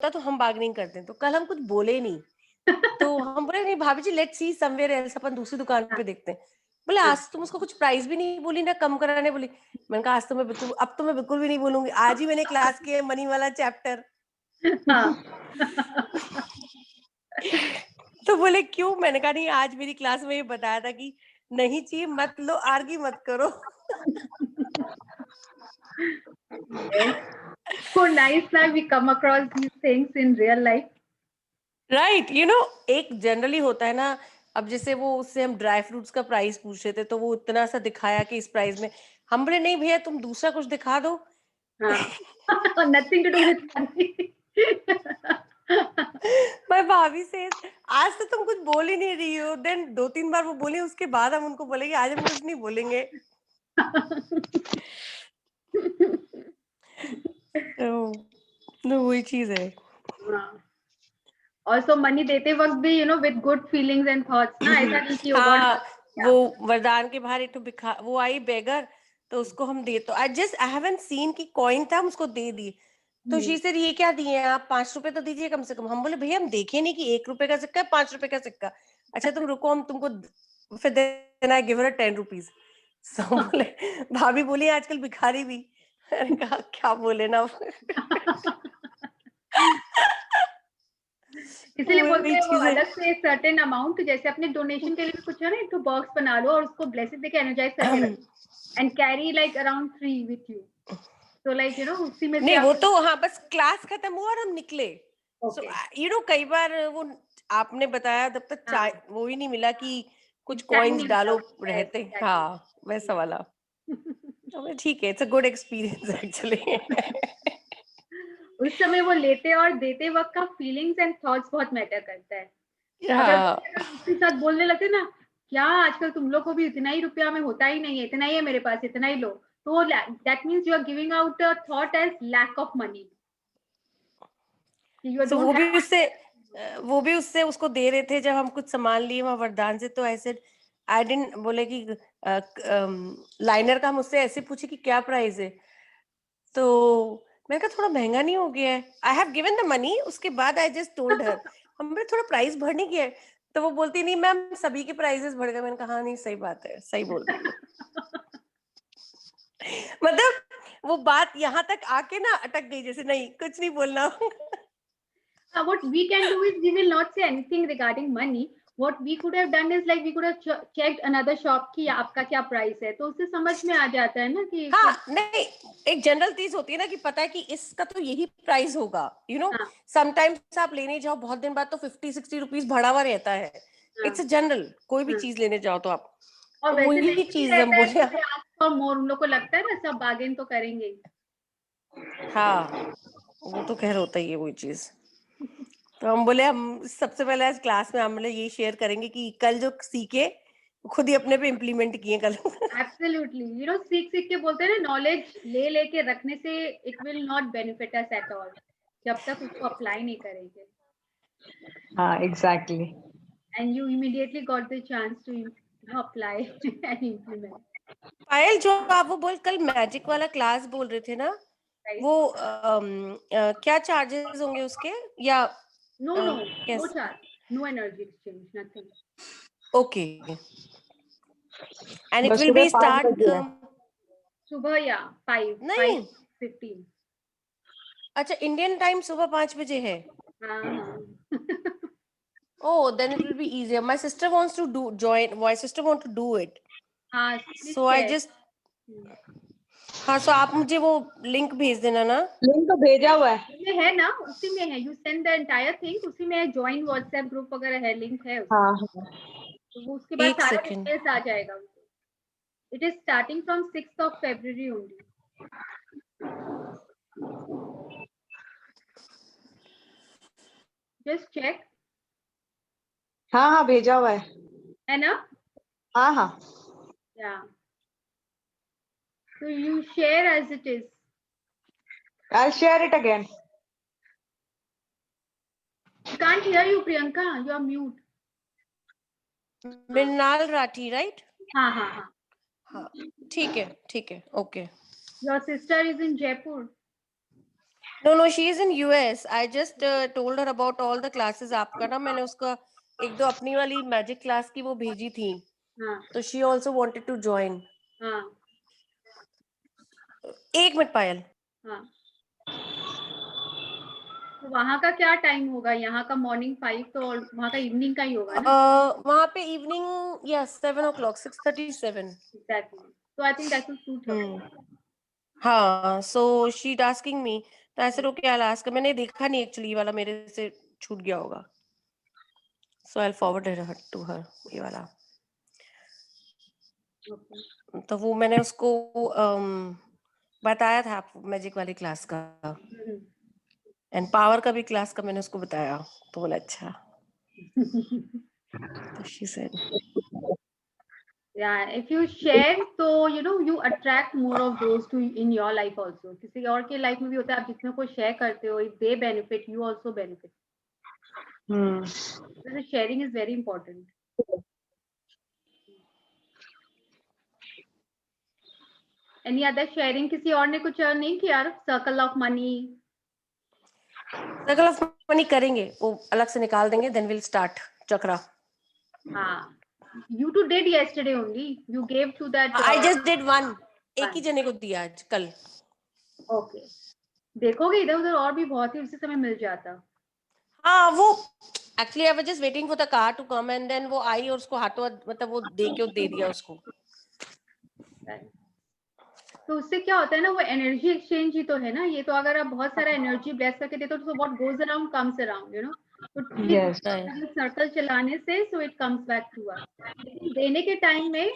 होता तो हम बार्गेनिंग करते हैं, तो कल हम कुछ बोले नहीं, तो हम बोले नहीं भाभी जी लेट्स सी समवेयर एल्स, अपन दूसरी दुकान पे देखते हैं। बोले आज तुम उसको कुछ प्राइस भी नहीं बोली ना, कम कराने बोली। मैंने कहा आज तो मैं बिल्कुल, अब तो मैं बिल्कुल भी नहीं बोलूंगी, आज ही मैंने क्लास किया मनी वाला चैप्टर। हाँ। तो बोले क्यों? मैंने कहा नहीं, आज मेरी क्लास में ये बताया था कि नहीं चाहिए मत लो, आर्गी मत करो। Yes. So nice that we come across these things in real life. Right, you know एक जनरली होता है ना, अब जैसे वो उससे हम ड्राई फ्रूट्स का प्राइस पूछ रहे थे, तो वो इतना सा दिखाया कि इस प्राइस में, हम बोले नहीं भैया तुम दूसरा कुछ दिखा दो। हाँ। Nothing to do with money. मैं भाभी से आज तो तुम कुछ बोल ही नहीं रही हो, देन 2-3 बार वो बोली, उसके बाद हम उनको बोले कि आज हम कुछ नहीं बोलेंगे। तो वही चीज है। हाँ। Also money देते वक्त भी with good feelings and thoughts ना, ऐसा नहीं कि हाँ, क्या। वो वरदान के बाहर एक तो भिखा वो आई बेगर, तो उसको हम दे, तो आई हैवंट सीन की कॉइन था, हम उसको दे दिए। तो शी सेड ये क्या दिए हैं आप, 5 रुपए तो दीजिए कम से कम। हम बोले भैया हम देखे नहीं कि 1 रुपए का सिक्का है, 5 रुपए का सिक्का। अच्छा तुम रुको, हम तुमको फिर then I give her 10 rupees. So बोले, भाभी बोली आजकल भिखारी भी। मैंने कहा क्या बोले ना। इसीलिए बोलते वही हैं वो चीजें। अलग से सर्टेन अमाउंट, जैसे अपने डोनेशन के लिए भी कुछ है ना, एक तो बॉक्स बना लो और उसको ब्लेसिंग देके एनर्जाइज करके रखो and carry like around 3 with you, तो लाइक उसी में से नहीं वो आप। तो हाँ, बस क्लास खत्म हुआ और हम निकले। So okay. कई बार वो आपने बताया तब तक हाँ, चाय वो ही नहीं मिला कि कुछ टाइम कॉइन्स नहीं मिला। डालो यस, रहते, एग्जैक्टली। हाँ वैसा वाला। तो मैं ठीक है, it's a good experience actually. उस समय वो लेते और देते वक्त का फीलिंग्स एंड थॉट्स बहुत मैटर करता है। अगर हाँ उसके साथ बोलने लगते ना, क्या आजकल तुम लोग को भी इतना ही रुपया में होता ही नहीं है, इतना ही है मेरे पास, इतना ही लो, तो that means you are giving out a thought as lack of money, you so don't have. वो भी उससे उसको दे रहे थे जब हम कुछ सामान लिए वहां वरदान से, तो ऐसे आई डिडंट बोले कि लाइनर का हम उससे ऐसे पूछे कि क्या प्राइस है, तो मैंने कहा थोड़ा महंगा नहीं हो गया है, I have given the money, उसके बाद आई जस्ट टोल्ड हर हमने थोड़ा प्राइस बढ़ नहीं किया है। तो वो बोलती नहीं मैम सभी के प्राइसेस बढ़ गए। मैंने कहा हाँ नहीं सही बात है, सही बोल रही हो। मतलब वो बात यहाँ तक आके ना अटक गई, जैसे नहीं कुछ नहीं बोलना। What we can do is we will not say anything regarding money. What we could have done is like we could have checked another shop कि आपका क्या प्राइस है, तो उससे समझ में आ जाता है ना कि हाँ फिर। नहीं, एक जनरल चीज होती है ना कि पता है कि इसका तो यही प्राइस होगा, हाँ, समटाइम्स आप लेने जाओ बहुत दिन बाद तो 50-60 रुपीज बढ़ा हुआ रहता है। हाँ, इट्स जनरल, कोई भी हाँ। चीज लेने जाओ तो आप, और तो वैसे वही नहीं भी चीज हम रहता है बोले। तो फिर आज तो मोर उन लोग को लगता है ना, सब बार्गेन तो करेंगे ही। हाँ वो तो खैर होता ही है वही चीज। तो हम बोले हम सबसे पहले आज क्लास में हम बोले यही शेयर करेंगे कि कल जो सीखे खुद ही अपने पे इम्प्लीमेंट किए कल। एब्सोल्युटली, सीख सीख के बोलते हैं ना, नॉलेज ले लेके रखने से it will not benefit us at all, जब तक उसको अप्लाई नहीं करेंगे। हाँ exactly. And you immediately got the chance to apply and implement. Payal जो आप वो बोल कल मैजिक वाला क्लास बोल रहे थे ना, राइट। वो क्या चार्जेस होंगे उसके, या No, no, no कैसे? charge, no energy exchange, nothing. Okay, and it बस विल सुबह बी 5 स्टार्ट बजे है। सुबह या 5, नहीं, 5:15। अच्छा इंडियन टाइम सुबह 5 बजे है। हाँ, हाँ। Oh, then it will be easier. My sister wants to do join. My sister want to do it. हाँ, please So I share. just हाँ, so आप मुझे वो लिंक भेज देना ना। लिंक तो भेजा हुआ है। में है ना, उसी में है, you send the entire thing, उसी में ज्वाइन व्हाट्सएप ग्रुप वगैरह है, लिंक है उसमें। हाँ हाँ। तो वो उसके बाद एक सारा सेकेंड, डिटेल्स आ जाएगा उनको। It is starting from 6 only. Just check. हाँ हाँ भेजा हुआ है ना? हाँ हाँ। या तो you share as it is. I'll share it again. Can't hear you, Priyanka, you are mute. Mrinal Rathi right? हाँ, हाँ, हाँ। हाँ ठीक है, okay. Your sister is in Jaipur. No, she is in US. I just told her about all the classes आपका ना, मैंने उसका एक दो अपनी वाली मैजिक क्लास की वो भेजी थी, हाँ तो she also wanted to join. हाँ एक मिनट पायल. हाँ. तो वहाँ का क्या टाइम होगा? यहाँ का मॉर्निंग 5 तो और वहाँ का इवनिंग का ही होगा ना? वहाँ पे इवनिंग यस 7 o'clock 6:37. एग्जैक्टली. तो I think that will suit her. हाँ, so she asking me, तो ऐसे रो के I'll ask her. मैंने देखा नहीं एक्चुअली, ये वाला मेरे से छूट गया होगा, so I'll forward her to her ये वाला. ओके. तो वो मैंने उसको बताया था मैजिक वाली क्लास का, एंड पावर का भी क्लास का मैंने उसको बताया, तो बोला अच्छा. तो she said Yeah, if you share, तो you know you attract more of those to in your life also. किसी और के लाइफ में भी होता है, आप जितने को शेयर करते हो, if they benefit, you also benefit. So sharing is very important. Any other sharing? किसी और ने कुछ नहीं किया? Circle of money. Circle of money करेंगे, वो अलग से निकाल देंगे, then we'll start चक्रा. हाँ. You two did yesterday only. You gave to that. I just did one. एक ही जने को दिया आज कल. Okay. देखोगे इधर उधर और भी बहुत ही उसी समय मिल जाता. हाँ, वो actually I was just waiting for the car to come, and then वो आई और उसको हाथों मतलब वो दे दिया उसको. तो उससे क्या होता है ना, वो एनर्जी एक्सचेंज ही तो है ना ये. तो अगर आप बहुत सारा एनर्जी ब्लेस करके देते हो तो what goes around comes around, you know. तो सर्कल चलाने से so it comes back to us. लेकिन देने के टाइम में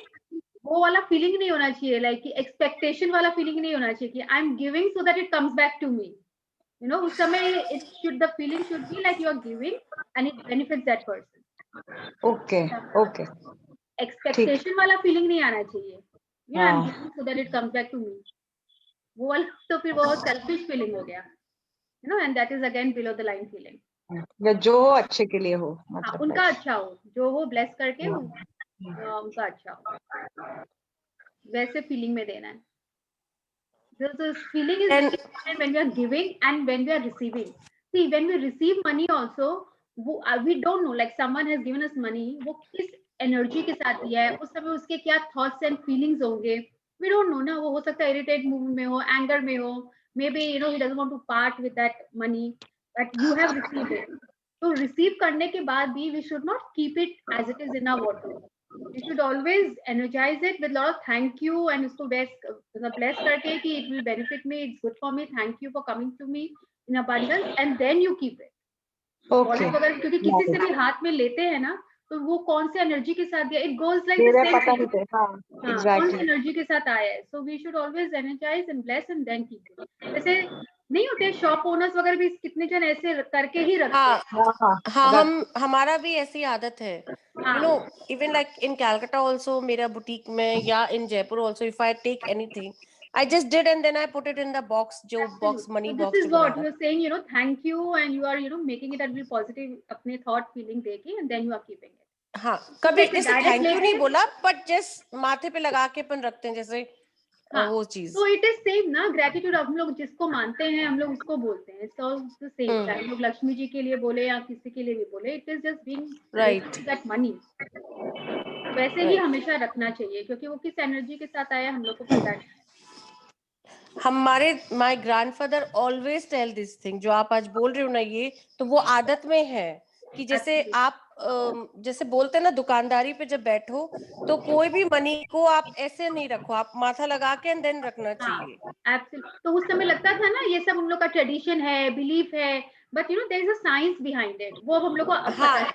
वो वाला फीलिंग नहीं होना चाहिए, लाइक एक्सपेक्टेशन वाला फीलिंग नहीं होना चाहिए कि I am giving so that it comes back to me, you know. उस समय it should, the feeling should be like you are giving and it benefits that person. Okay okay. Expectation वाला feeling नहीं आना चाहिए, you know. I am giving so that it comes back to me. वो वाला तो फिर वो selfish feeling हो गया, you know. And that is again below the line feeling. या जो हो अच्छे के लिए हो, हाँ, मतलब उनका अच्छा हो, जो वो ब्लेस करके उनका अच्छा हो, वैसे फीलिंग में देना है. The feeling is very important when we are giving and when we are receiving. See, when we receive money also, we don't know, like someone has given us money, वो किस एनर्जी के साथ दिया है, उस समय उसके क्या थॉट्स एंड फीलिंग्स होंगे, we don't know ना. वो हो सकता है इरिटेट मूड में हो, एंगर में हो, maybe you know he doesn't want to part with that money that you have received it. तो रिसीव करने के बाद भी we should not keep it as it is in our wardrobe. We should always energize it with a lot of thank you and उसको bless करके कि it will benefit me, it's good for me, thank you for coming to me in abundance, and then you keep it. Okay. अगर क्योंकि किसी से भी हाथ में लेते हैं ना, तो वो कौन से एनर्जी के साथ दिया, it goes like the same पता thing. नहीं. हाँ, कौन एग्जैक्टली. सी एनर्जी के साथ आया है. So we should always energize and bless and then keep it. जैसे नहीं होते शॉप ओनर्स वगैरह भी कितने जन ऐसे करके ही रखते हैं. हाँ, हमारा भी ऐसी आदत है, you know. Even like in Calcutta also, मेरा बुटीक में, या in Jaipur also, if I take anything, I just did and then I put it in the box, जो box money so box this is जो what बनाया. you are saying, you know, thank you, and you are, you know, making it a very positive अपने thought feeling देके, and then you are keeping it. हाँ, कभी जैसे जैसे direct thank you लेके- नहीं बोला, बट जस्ट माथे पे लगा के अपन रखते हैं जैसे वो चीज. तो इट इज सेम ना. ग्रेटिट्यूड हम लोग जिसको मानते हैं हम लोग उसको बोलते हैं. It's all the same. चाहे हम लोग लक्ष्मी जी के लिए बोले या किसी के लिए भी बोले, it is just being right. That money. वैसे ही हमेशा रखना चाहिए, क्योंकि वो किस एनर्जी के साथ आया हम लोग को पता है. हमारे my grandfather always tell this thing, जो आप आज बोल रहे हो ना, ये तो वो आदत में है कि जैसे आप जैसे बोलते हैं ना, दुकानदारी पे जब बैठो तो कोई भी मनी को आप ऐसे नहीं रखो, आप माथा लगा के एंड देन रखना चाहिए. एब्सोल्युटली. तो उस समय लगता था ना ये सब उन लोग का ट्रेडिशन है, बिलीफ है, but you know there is a science behind it. वो अब हम लोग को अब पता है.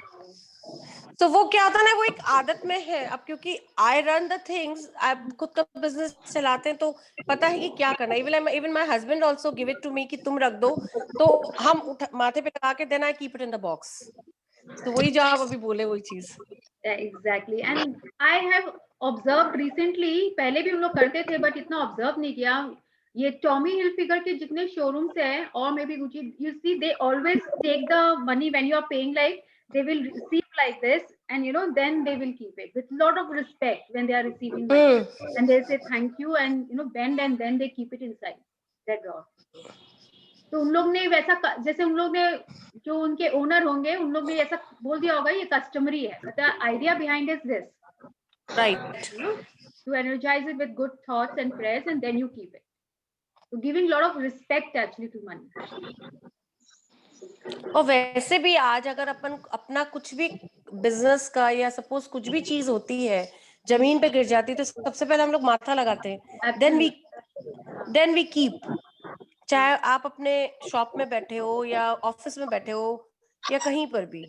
तो वो क्या होता है ना, वो एक आदत में है अब, क्योंकि आई रन द थिंग्स, आप खुद का बिजनेस चलाते हैं तो पता है कि क्या करना है. Even my husband also give it to me कि तुम रख दो, तो हम माथे पे लगा के then I keep it in the box. तो वही जो आप अभी बोले वही चीज. Exactly. And I have observe recently, पहले भी हम लोग करते थे बट इतना ऑब्जर्व नहीं किया. ये टॉमी हिलफिगर के जितने शोरूम्स है और maybe Gucci, you see they always take the money when you are paying, like they will receive like this, and you know then they will keep it with lot of respect when they are receiving money, and they say thank you and you know bend, and then they keep it inside that drawer. तो उन लोग ने वैसा, जैसे उन लोग ने, जो उनके ओनर होंगे, उन लोग ने ऐसा बोल दिया होगा ये कस्टमरी है, but the idea behind is this, Right. to energize it with good thoughts and prayers, and then you keep it. So giving lot of respect actually to money. और वैसे भी आज अगर अपन अपना कुछ भी बिजनेस का या सपोज कुछ भी चीज होती है जमीन पे गिर जाती है तो सबसे पहले हम लोग माथा लगाते हैं, देन वी कीप। चाहे आप अपने शॉप में बैठे हो या ऑफिस में बैठे हो या कहीं पर भी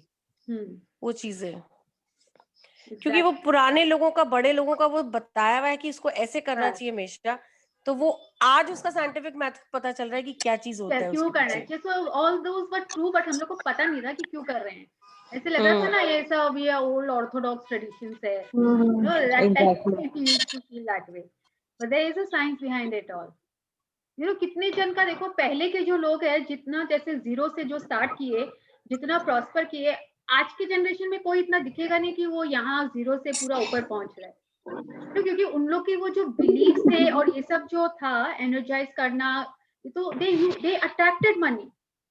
वो चीजें, क्योंकि वो पुराने लोगों का, बड़े लोगों का वो बताया हुआ है कि इसको ऐसे करना चाहिए हमेशा, तो वो आज उसका साइंटिफिक मेथड पता चल रहा है कि क्या चीज होता है क्यों उसके करना है। पीछे। So all those were true, but हम लोग को पता नहीं था कि क्यों कर रहे हैं। ऐसे लग रहा था ना ये सब ये ओल्ड ऑर्थोडॉक्स ट्रेडिशंस है, that type it used to feel that way, but there is a science behind it all. कितने जन का देखो, पहले के जो लोग हैं जितना जैसे जीरो से जो स्टार्ट किए, जितना प्रॉस्पर किए, आज के जनरेशन में कोई इतना दिखेगा नहीं कि वो यहाँ जीरो से पूरा ऊपर पहुंच रहा है। क्योंकि उन लोग की वो जो बिलीफ थे और ये सब जो था एनर्जाइज करना, तो they attracted money.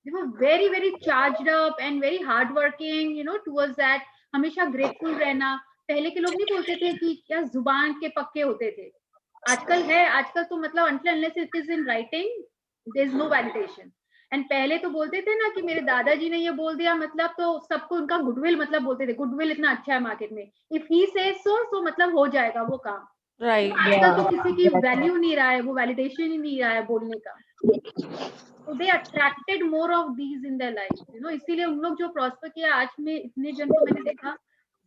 They were very very charged up and very hard working towards that. हमेशा ग्रेटफुल रहना। पहले के लोग नहीं बोलते थे कि क्या जुबान के पक्के होते थे। आजकल तो मतलब until unless it is in writing there is no validation। And पहले तो बोलते थे ना कि मेरे दादाजी ने ये बोल दिया, मतलब तो सबको उनका गुडविल मतलब बोलते थे, गुडविल इतना अच्छा है मार्केट में, इफ ही सेज सो मतलब हो जाएगा वो काम। राइट। आजकल तो किसी की वैल्यू नहीं रहा है, वो वैलिडेशन ही नहीं रहा है बोलने का। तो they attracted more of these in their life, इसीलिए उन लोग जो प्रॉस्पर किया, आज में इतने जन को मैंने देखा,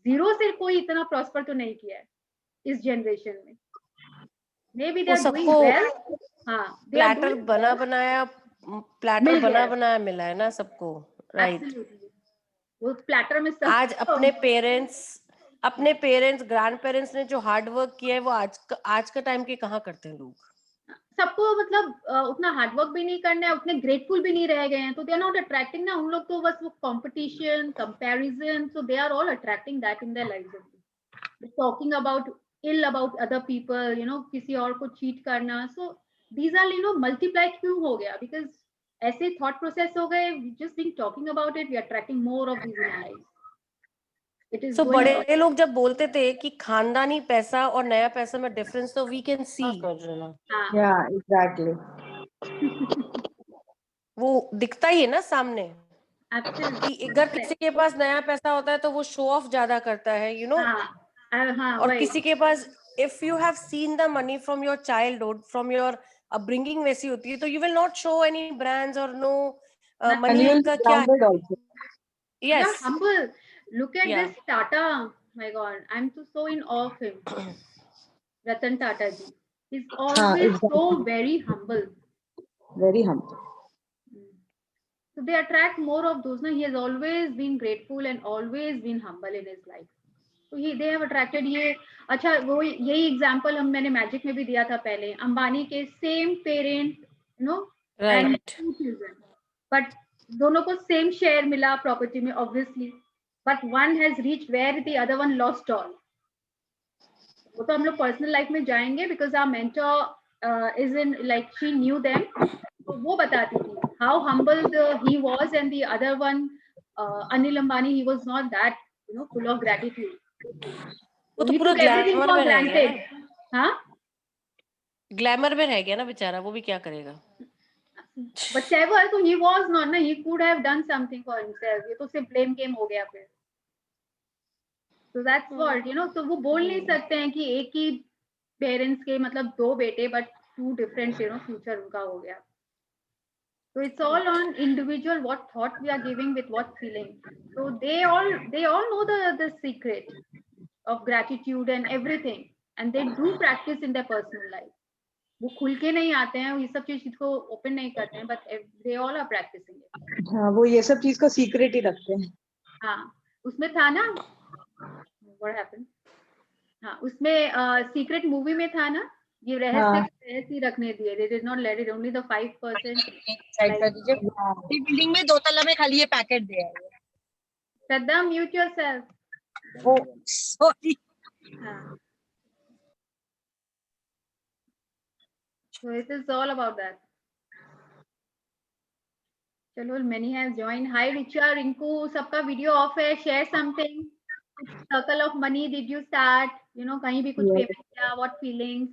जीरो से कोई इतना प्रॉस्पर तो नहीं किया है इस जनरेशन में। Maybe they are doing well. हाँ, they are प्लेटर doing बना well. बनाया, प्लेटर मिल गया बना है। बनाया मिला है ना सबको। राइट। Absolutely. वो प्लेटर में सब आज अपने पेरेंट्स ग्रैंड पेरेंट्स ने जो हार्ड वर्क किया है वो आज का टाइम के कहाँ करते हैं लोग। सबको मतलब उतना हार्ड वर्क भी नहीं करना है, उतने ग्रेटफुल भी नहीं रह गए हैं, तो दे आर नॉट अट्रैक्टिंग ना। उन लोग तो बस वो competition, comparison, so they are all attracting that in their lives. Talking about ill about other people, किसी और को चीट करना। सो दीज आर मल्टीप्लाई क्यों हो गया? बिकॉज ऐसे थॉट प्रोसेस हो गए, just being talking about it, we are attracting more of these in our lives. It is so going बड़े लोग जब बोलते थे कि खानदानी पैसा और नया पैसा में डिफरेंस, तो we can see Yeah, exactly. वो दिखता ही है ना सामने कि अगर किसी के पास नया पैसा होता है तो वो शो ऑफ ज्यादा करता है, और किसी के पास, if you have seen the money from your childhood, from your upbringing वैसी होती है, तो you will not show any brands और नो And मनी you'll का be क्या grounded also. Yeah, yes humble. Look at Yeah. this Tata. My God, I'm so in awe of him. Ratan Tata ji. He's always so exactly. very humble. Very humble. So they attract more of those. He has always been grateful and always been humble in his life. So they have attracted ये। अच्छा, वो यही example मैंने magic में भी दिया था पहले। अंबानी के same parent, and 2 children, but दोनों को सेम शेयर मिला प्रॉपर्टी में, obviously, but one has reach where the other one lost all. वो तो हम लोग पर्सनल लाइफ में जाएंगे, because our mentor is in like she knew them, तो वो बताती थी how humble he was, and the other one Anil Ambani, he was not that full of gratitude. वो तो He पूरा took everything ग्लैमर for में रह गया granted. ना, हाँ, ग्लैमर में रह गया ना बेचारा, वो भी क्या करेगा। whatever, so he was not ना, he could have done something for himself। ये तो सिर्फ blame game हो गया फिर। So that's what, तो वो बोल नहीं सकते हैं कि एक ही पेरेंट्स के मतलब 2 बेटे, बट 2 different फ्यूचर उनका हो गया। So it's all on individual, what thought we are giving with what feeling. So they all know the secret of gratitude and everything, and they do practice in their personal life. वो खुल के नहीं आते हैं, ये सब चीज को ओपन नहीं करते हैं, but they all are practising it. हाँ, वो ये सब चीज को सीक्रेट ही रखते हैं। हाँ, उसमें था ना, व्हाट हैपेंड, हाँ उसमें सीक्रेट मूवी में था ना, ये रहस्य ही रखने दिए, they did not let it, only the 5%। Side कर दीजिए, ये बिल्डिंग में 2 तल्ला में खाली ये पैकेट दिया है। श्रद्धा, म्यूट योरसेल्फ। ओ सॉरी। हाँ, so it is all about that। चलो many has joined. Hi Richa, Rinku, सबका वीडियो ऑफ है. Share something. Circle of money did you start? You know कहीं भी कुछ Yes. पेमेंट किया? What feelings?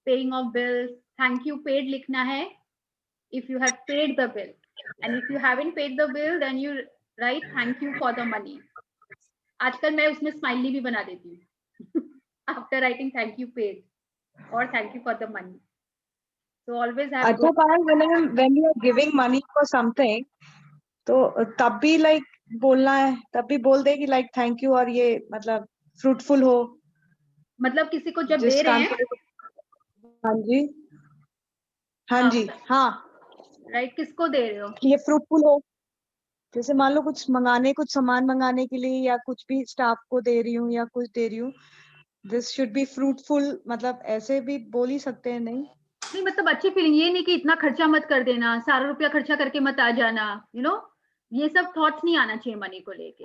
Paying of bills. Thank you paid लिखना है. If you have paid the bill, and if you haven't paid the bill, then you write thank you for the money. आजकल मैं उसमें smiley भी बना देती हूँ. After writing thank you paid or thank you for the money. So always have अच्छा पायल, when you are giving money for something, तो तब भी like बोलना है, तब भी बोल दे कि like thank you और ये मतलब fruitful हो. मतलब किसी को जब जिस दे रहे काम हैं. हाँ जी, हाँ जी, हाँ, राइट, किसको दे रहे हो? ये fruitful हो. जैसे मान लो कुछ सामान मंगाने के लिए या कुछ भी स्टाफ को दे रही हूँ या कुछ दे रही हूँ. This should be fruitful. मतलब ऐसे भी बोल ही सकते हैं नहीं? नहीं मतलब अच्छी फीलिंग, ये नहीं कि इतना खर्चा मत कर देना, सारा रुपया खर्चा करके मत आ जाना, यू नो ये सब थॉट्स नहीं आना चाहिए मनी को लेके.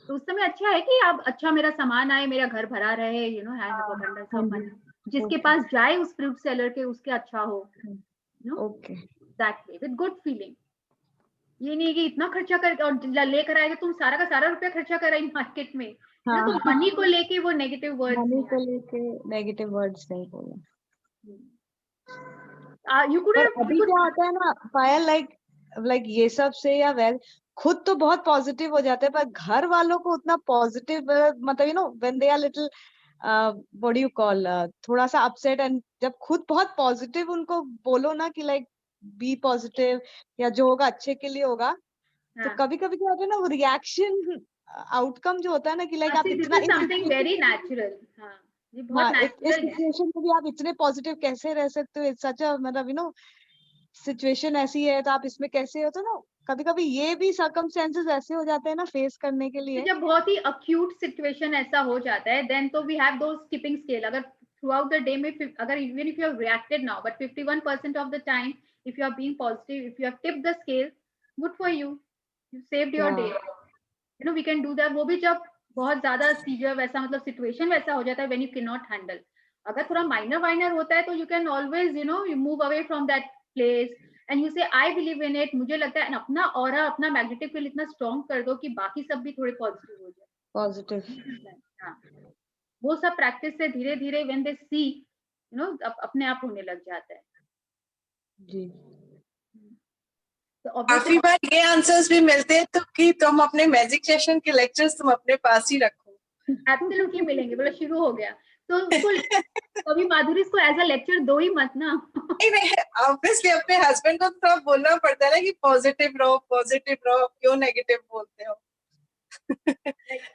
तो उस समय अच्छा है कि आप अच्छा मेरा सामान आए, मेरा घर भरा रहे, you know have abundance of money. जिसके पास जाए उस फ्रूट सेलर के, उसके अच्छा हो, you know okay, that way with good feeling. ये नहीं कि इतना खर्चा करके और लेकर आएगा, तुम सारा का सारा रुपया खर्चा कर रही मार्केट में. हाँ, तो मनी को लेके वो नेगेटिव वर्ड्स मनी को लेके नेगेटिव वर्ड्स नहीं बोलना. you could पर have, अभी क्या होता है ना पायल, लाइक ये सब से या वेल खुद तो बहुत पॉजिटिव हो जाते हैं, पर घर वालों को उतना पॉजिटिव मतलब you know when they are little what do you call, थोड़ा सा अपसेट, एंड जब खुद बहुत पॉजिटिव उनको बोलो ना कि लाइक बी पॉजिटिव या जो होगा अच्छे के लिए होगा, तो कभी कभी क्या होता है ना वो रिएक्शन आउटकम जो होता है ना कि लाइक आप इतना समथिंग वेरी नेचुरल. हाँ, ये बहुत इस नेचुरल है. सिचुएशन में भी आप इतने पॉजिटिव कैसे रह सकते हो? इट्स सच अ मतलब यू नो सिचुएशन ऐसी है तो आप इसमें कैसे हो, तो ना कभी कभी ये भी सर्कमस्टेंसेस ऐसे हो जाते हैं ना फेस करने के लिए. जब बहुत ही अक्यूट सिचुएशन ऐसा हो जाता है, देन तो we have those tipping scale. अगर थ्रू आउट द डे में अगर even if you have reacted now, but 51% of the time if you are being positive, if you have tipped the scale, good for you, you saved your day. You know we can do that. वो भी जब बहुत ज्यादा severe वैसा मतलब situation वैसा हो जाता है when you can not handle. अगर थोड़ा माइनर वाइनर होता है तो you can always you know you move away from that place and you से आई बिलीव इन इट. मुझे लगता है अपना ऑरा, अपना मैग्नेटिक फील्ड इतना स्ट्रॉन्ग कर दो कि बाकी सब भी थोड़े पॉजिटिव हो जाए. पॉजिटिव. हाँ, वो सब प्रैक्टिस से धीरे धीरे when they see you know अपने आप होने लग जाता है. जी. तो काफी बार ये आंसर्स भी मिलते हैं तो कि तुम अपने मैजिक सेशन के लेक्चर्स तुम अपने पास ही रखो. एब्सोल्युटली मिलेंगे. बोला शुरू हो गया तो उसको कभी माधुरी इसको एज अ लेक्चर दो ही मत ना. नहीं, ऑब्वियसली अपने हस्बैंड को तो बोलना पड़ता है ना कि पॉजिटिव रहो, क्यों नेगेटिव बोलते हो.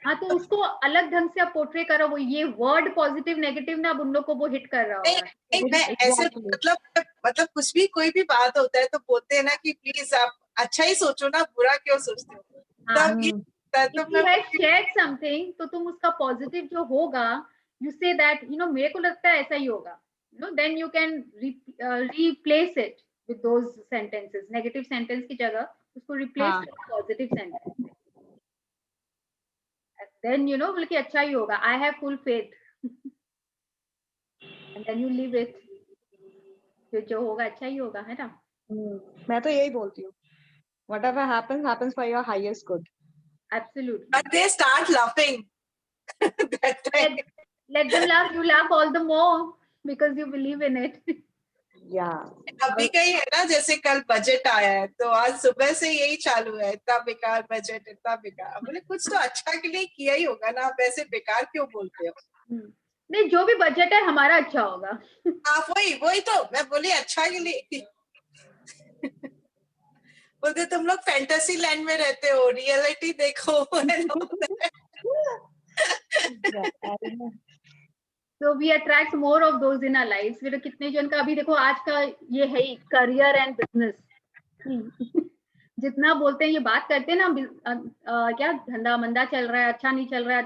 हाँ, तो उसको अलग ढंग से आप पोर्ट्रे करो. वो ये वर्ड पॉजिटिव नेगेटिव ना अब उन लोग को वो हिट कर रहा होगा. नहीं, मैं ऐसे मतलब कुछ भी कोई भी बात होता है तो बोलते हैं ना कि प्लीज आप अच्छा ही सोचो ना, बुरा क्यों सोचते हो. If you have shared something, तो तुम उसका पॉजिटिव जो होगा, you say that you know मेरे को लगता है ऐसा ही होगा, you know then you can replace it with those sentences. Negative sentence की जगह उसको replace with positive sentence. Then you know बल्कि अच्छा ही होगा. I have full faith. And then you leave it. फिर जो होगा अच्छा ही होगा, है ना. मैं तो यही बोलती हूँ, whatever happens for your highest good. Absolutely. But they start laughing. That time. Let them laugh. You laugh all the more because you believe in it. Yeah. अभी का ही है ना, जैसे कल बजट आया है तो आज सुबह से यही चालू है, इतना बेकार बजट, इतना बेकार. बोले कुछ तो अच्छा के लिए किया ही होगा ना, आप ऐसे बेकार क्यों बोलते हो. नहीं, जो भी बजट है हमारा अच्छा होगा. आप वही तो मैं बोली अच्छा के लिए. बोलते तुम लोग फैंटेसी लैंड में रहते हो, रियलिटी देखो. So we attract more of those in our lives. फिर कितने जन का अभी देखो आज का ये है करियर एंड बिजनेस. जितना बोलते हैं ये बात करते हैं ना, क्या धंधा मंदा चल रहा है, अच्छा नहीं चल रहा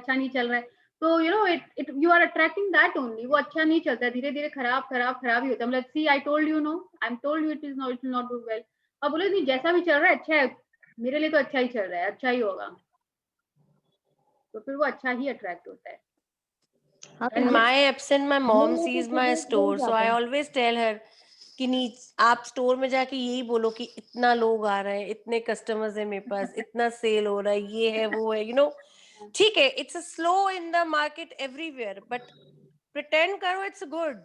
है, तो you know it you are attracting that only. वो अच्छा नहीं चलता है, धीरे धीरे खराब ही होता है. मतलब see I told you know, I am told you it will not do well. अब बोले नहीं जैसा भी चल रहा है अच्छा है, मेरे लिए तो अच्छा ही चल रहा है, अच्छा ही होगा, तो फिर वो अच्छा ही अट्रैक्ट होता है. In my absence, my mom sees my store, so I always tell her, कि आप स्टोर में जाके यही बोलो कि इतना लोग आ रहे हैं, इतने कस्टमर्स है मेरे पास, इतना सेल हो रहा है, ये है वो है, ठीक है, it's a slow in the market everywhere, but pretend करो इट्स गुड.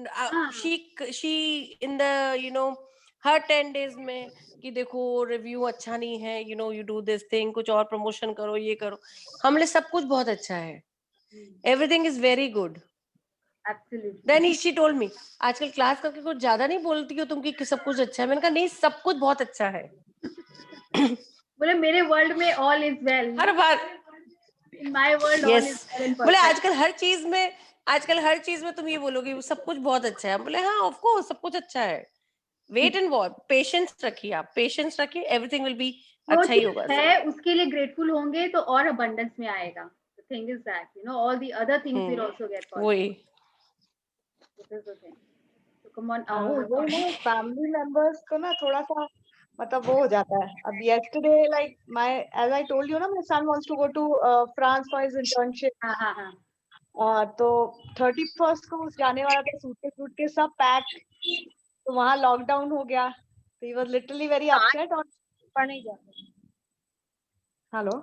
हाँ. She in the her 10 days में कि देखो रिव्यू अच्छा नहीं है, यू डू दिस थिंग, कुछ और प्रमोशन करो, ये करो. हमने सब कुछ बहुत अच्छा है, everything is very good. Absolutely. Then she told me, आजकल क्लास करके कुछ ज्यादा नहीं बोलती हो तुम कि सब कुछ अच्छा है. मैंने कहा नहीं, सब कुछ बहुत अच्छा है. बोले मेरे वर्ल्ड में all is well. Her bar In my world all yes is well and बोले perfect. आजकल हर चीज में तुम ये बोलोगे वो सब कुछ बहुत अच्छा है. बोले हाँ ऑफ कोर्स सब कुछ अच्छा है. वेट एंड वॉच, पेशेंस रखिए, आप पेशेंस रखिए, एवरीथिंग विल बी जो अच्छा ही चीज होगा. है उसके लिए ग्रेटफुल होंगे तो और अबंडेंस में आएगा. The thing is that all the other things will also get positive. वही This is the thing. So come on. वो ना फैमिली मेंबर्स को ना थोड़ा सा मतलब वो हो जाता है. अब yesterday like as I told you ना, my son wants to go to France for his internship. हाँ. तो 31st को जाने वाला था, सूट के सब पैक. तो वहाँ लॉकडाउन हो गया. तो he was literally very upset और पढ़ने गया. हेलो.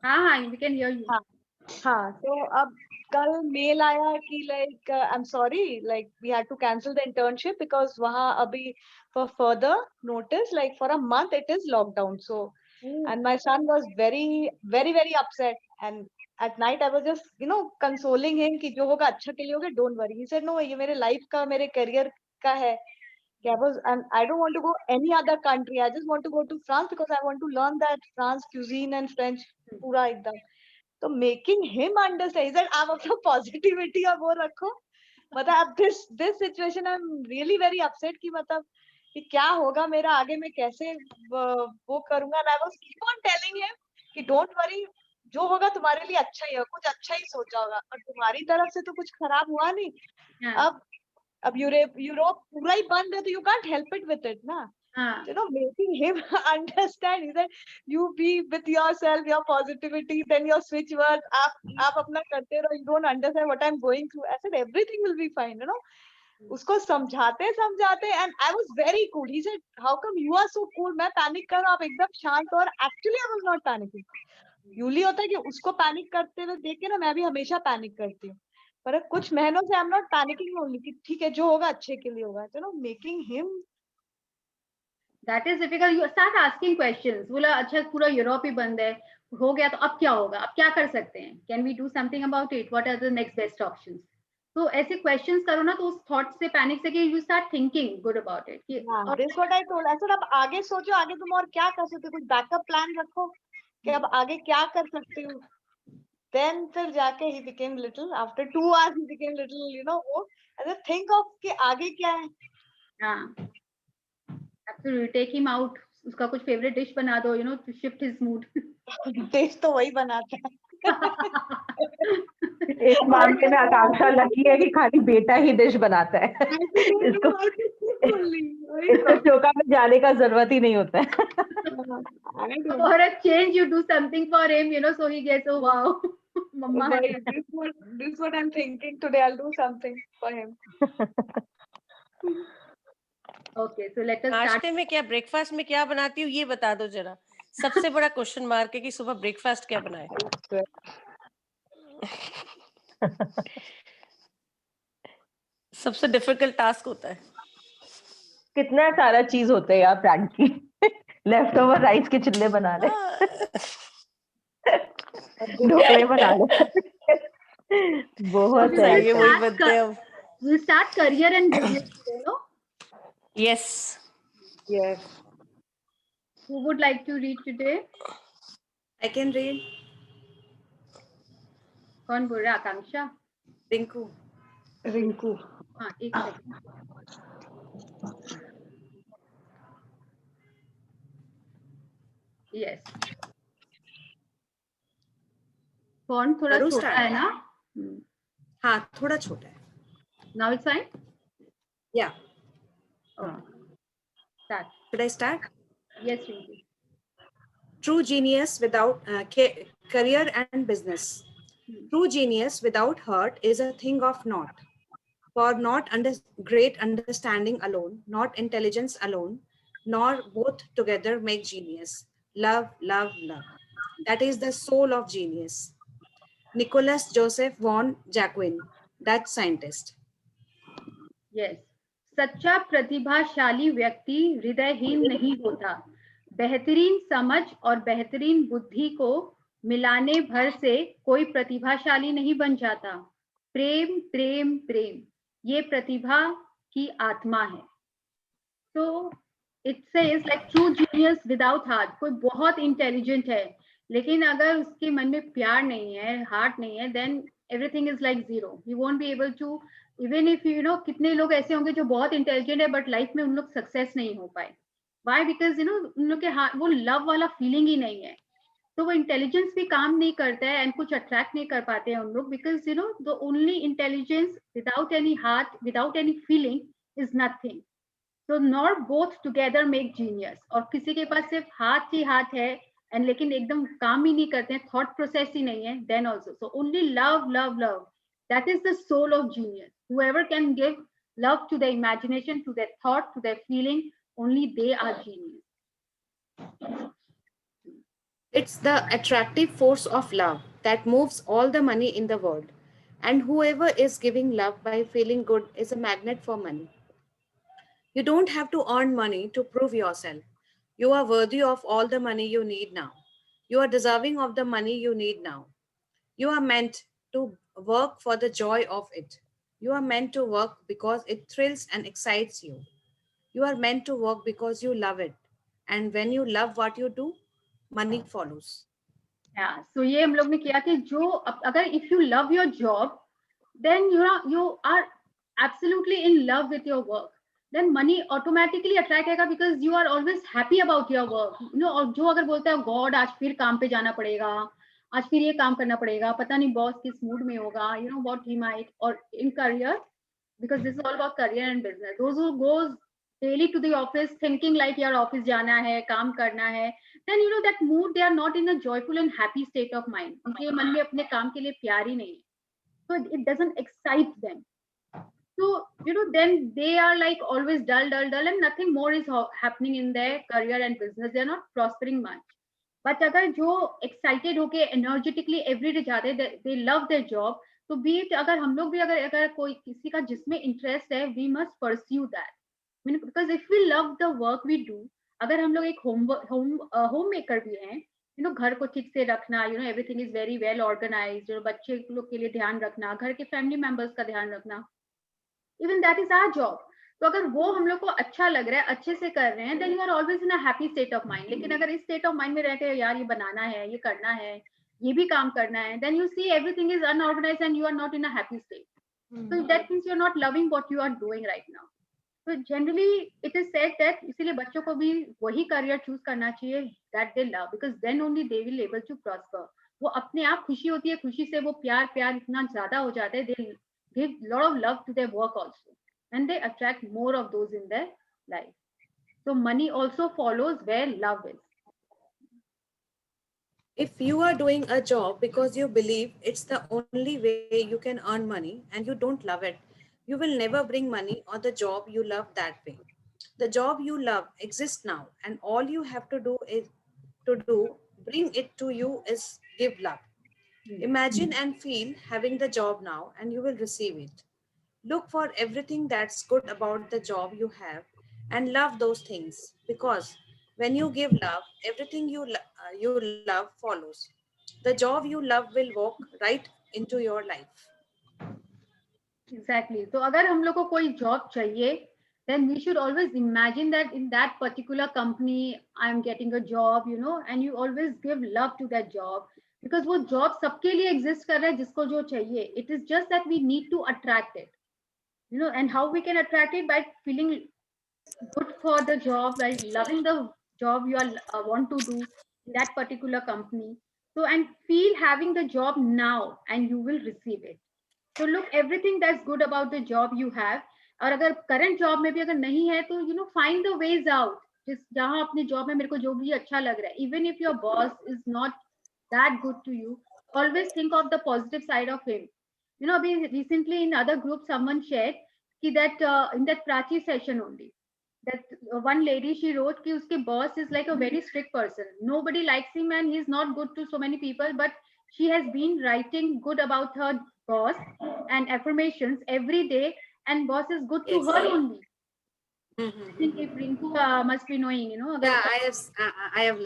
हाँ, we can hear you. हाँ, तो अब कल मेल आया कि like I'm sorry, like we had to cancel the internship because वहाँ अभी for further notice, like for a month it is lockdown. So and my son was very very very upset, and at night I was just consoling him कि जो होगा अच्छा के लिए होगा, don't worry. He said no, ये मेरे life का, मेरे career का है. And I don't want to go any other country. I just want to go to France because I want to learn that France cuisine and French पूरा एकदम. तो making him understand that आप अपना positivity और वो रखो. मतलब this situation I am really very upset कि मतलब कि क्या होगा मेरा आगे, मैं कैसे वो करूंगा. I was keep on telling him कि डोंट वरी, जो होगा तुम्हारे लिए अच्छा ही है, कुछ अच्छा ही सोचा होगा, और तुम्हारी तरफ से तो कुछ खराब हुआ नहीं. अब यूरोप पूरा ही बंद है तो you can't help it with it ना. Making him understand is that you be with yourself, your positivity, then your switch words. आप अपना करते रहो. You don't understand what I'm going through. I said everything will be fine. उसको समझाते and I was very cool. He said, how come you are so cool? मैं panic कर रहा हूँ, आप एकदम शांत. और actually I was not panicking. यूली होता है कि उसको पैनिक करते हुए देख के ना मैं भी हमेशा पैनिक करती हूँ, पर कुछ महीनों से I am not panicking only कि ठीक है जो होगा अच्छे के लिए होगा. Making him. That is difficult. You start asking questions. बोला अच्छा पूरा यूरोप ही बंद है, हो गया तो अब क्या होगा, अब क्या कर सकते हैं, can we do something about it, what are the next best options. तो ऐसे क्वेश्चंस करो ना तो उस थॉट से, पैनिक से कि you start thinking good about it. This what I told. I said अब आगे सोचो, आगे तुम और क्या कर सकते हो, कुछ बैकअप प्लान रखो कि अब आगे क्या कर सकते हो. देन फिर जाके he became little, after 2 hours he became little वो ऐसे थिंक ऑफ कि आगे क्या है. हाँ, एब्सोल्युटली. टेक हिम आउट, उसका कुछ फेवरेट डिश बना दो, to shift his mood. Dish तो वही बनाता है. इस मामले में आकांक्षा लकी है कि खाली बेटा ही डिश बनाता है. इसको चौका में जाने का जरूरत ही नहीं होता है. For a change, you do something for him, so he gets, oh wow, mama. This what I'm thinking today. I'll do something for him. Okay, so let us start. नाश्ते में क्या, ब्रेकफास्ट में क्या बनाती हूँ ये बता दो जरा. सबसे बड़ा क्वेश्चन मार्क है कि सुबह ब्रेकफास्ट क्या बनाए. सबसे डिफिकल्ट टास्क होता है. कितना सारा चीज होता है यार फ्रैंकी. लेफ्ट ओवर राइस के चिल्ले बना ले, ढोकले बना ले, बहुत है. ये वही बनते हैं. We start career and business, Yes. Yes. Who would like to read today? I can read. कौन बोल रहा है? आकांक्षा? रिंकू. हाँ, एक सेकंड. Yes. फॉन्ट थोड़ा छोटा है ना? हाँ, थोड़ा छोटा है. Now it's fine? Yeah. Start. Should I start? Yes, Rinki. True genius without career and business. True genius without hurt is a thing of naught. for not great understanding alone, not intelligence alone, nor both together make genius. Love, love, love. That is the soul of genius. Nicholas Joseph von Jacquin, Dutch scientist. Yes, सच्चा प्रतिभाशाली व्यक्ति हृदयहीन नहीं होता, बेहतरीन समझ और बेहतरीन बुद्धि को मिलाने भर से कोई प्रतिभाशाली नहीं बन जाता। प्रेम प्रेम प्रेम, ये प्रतिभा की आत्मा है। तो it says like true genius without heart, कोई बहुत इंटेलिजेंट है लेकिन अगर उसके मन में प्यार नहीं है, हार्ट नहीं है, then everything is like zero. He won't be able to, even if you know, कितने लोग ऐसे होंगे जो बहुत इंटेलिजेंट है बट लाइफ में उन लोग सक्सेस नहीं हो पाए। व्हाई? बिकॉज यू नो उन लोग के हार्ट, वो लव वाला फीलिंग ही नहीं है, तो वो इंटेलिजेंस भी काम नहीं करता है एंड कुछ अट्रैक्ट नहीं कर पाते हैं उन लोग, because you know the only intelligence without any heart, without any feeling is nothing. So not both together make genius। और किसी के पास सिर्फ हाथ ही हाथ है एंड लेकिन एकदम काम ही नहीं करते हैं, थॉट प्रोसेस ही नहीं है, then also so only love love love, that is the soul of genius। whoever can give love to their imagination, to their thought, to their feeling, only they are genius। It's the attractive force of love that moves all the money in the world. And whoever is giving love by feeling good is a magnet for money. You don't have to earn money to prove yourself. You are worthy of all the money you need now. You are deserving of the money you need now. You are meant to work for the joy of it. You are meant to work because it thrills and excites you. You are meant to work because you love it. And when you love what you do, money follows. Yeah, so ये हम लोग ने किया कि जो अगर if you love your job, then you are absolutely in love with your work, then money automatically attract आएगा because you are always happy about your work। you know, और जो अगर बोलता है God आज फिर काम पे जाना पड़ेगा, आज फिर ये काम करना पड़ेगा, पता नहीं बॉस किस मूड में होगा, you know what he might, or in career, because this is all about career and business, those who goes daily to the office thinking like यार ऑफिस जाना है, काम करना है, then you know that mood, they are not in a joyful and happy state of mind। उनके मन में अपने काम के लिए प्यार ही नहीं है, so it doesn't excite them। So you know then they are like always dull dull dull and nothing more is happening in their career and business, they are not prospering much। but अगर जो excited होके energetically every day जाते हैं, they love their job, तो be it अगर हम लोग भी अगर कोई किसी का जिसमें interest है, we must pursue that। I mean, because if we love the work we do, अगर हम लोग एक होम मेकर भी हैं, यू नो घर को ठीक से रखना, you know everything is very well organised, बच्चे लोग के लिए ध्यान रखना, घर के फैमिली मेंबर्स का ध्यान रखना, even that is our job. तो अगर वो हम लोग को अच्छा लग रहा है, अच्छे से कर रहे हैं, then you are always in a happy state of mind. लेकिन अगर इस स्टेट ऑफ माइंड में रहते हैं यार ये बनाना है, ये करना है, ये भी काम करना है, then you see everything is unorganised and you are not in a happy state. so that means you are not loving what you are doing right now। तो generally it is said that इसीलिए बच्चों को भी वही career choose करना चाहिए that they love, because then only they will able to prosper. वो अपने आप खुशी होती है, खुशी से वो प्यार प्यार इतना ज्यादा हो जाता है, they give lot of love to their work also and they attract more of those in their life. So money also follows where love is. If you are doing a job because you believe it's the only way you can earn money and you don't love it, you will never bring money on the job you love that way. The job you love exists now, and all you have to do bring it to you is give love. Imagine and feel having the job now, and you will receive it. Look for everything that's good about the job you have and love those things, because when you give love, everything you love follows. The job you love will walk right into your life. Exactly। तो अगर हम लोग को कोई job चाहिए, then we should always imagine that in that particular company I'm getting a job, you know, and you always give love to that job, because वो job सबके लिए exist कर रहा है जिसको जो चाहिए। It is just that we need to attract it, you know, and how we can attract it? By feeling good for the job, by loving the job you are want to do in that particular company। So and feel having the job now and you will receive it। So look everything that's good about the job you have। और अगर current job में भी अगर नहीं है तो you know find the ways out. जिस जहां अपने जॉब में मेरे को जो भी अच्छा लग रहा है, even if your boss is not that good to you, always think of the positive side of him. You know, recently in other group someone shared that in that Prachi session only, that one lady, she wrote ki uske boss is like a very strict person. Nobody likes him and he's not good to so many people, but she has been writing good about her boss and affirmations every day, and boss is good to Yes. her only. Mhm. I think if Rinku must be knowing, you know. Yeah, I have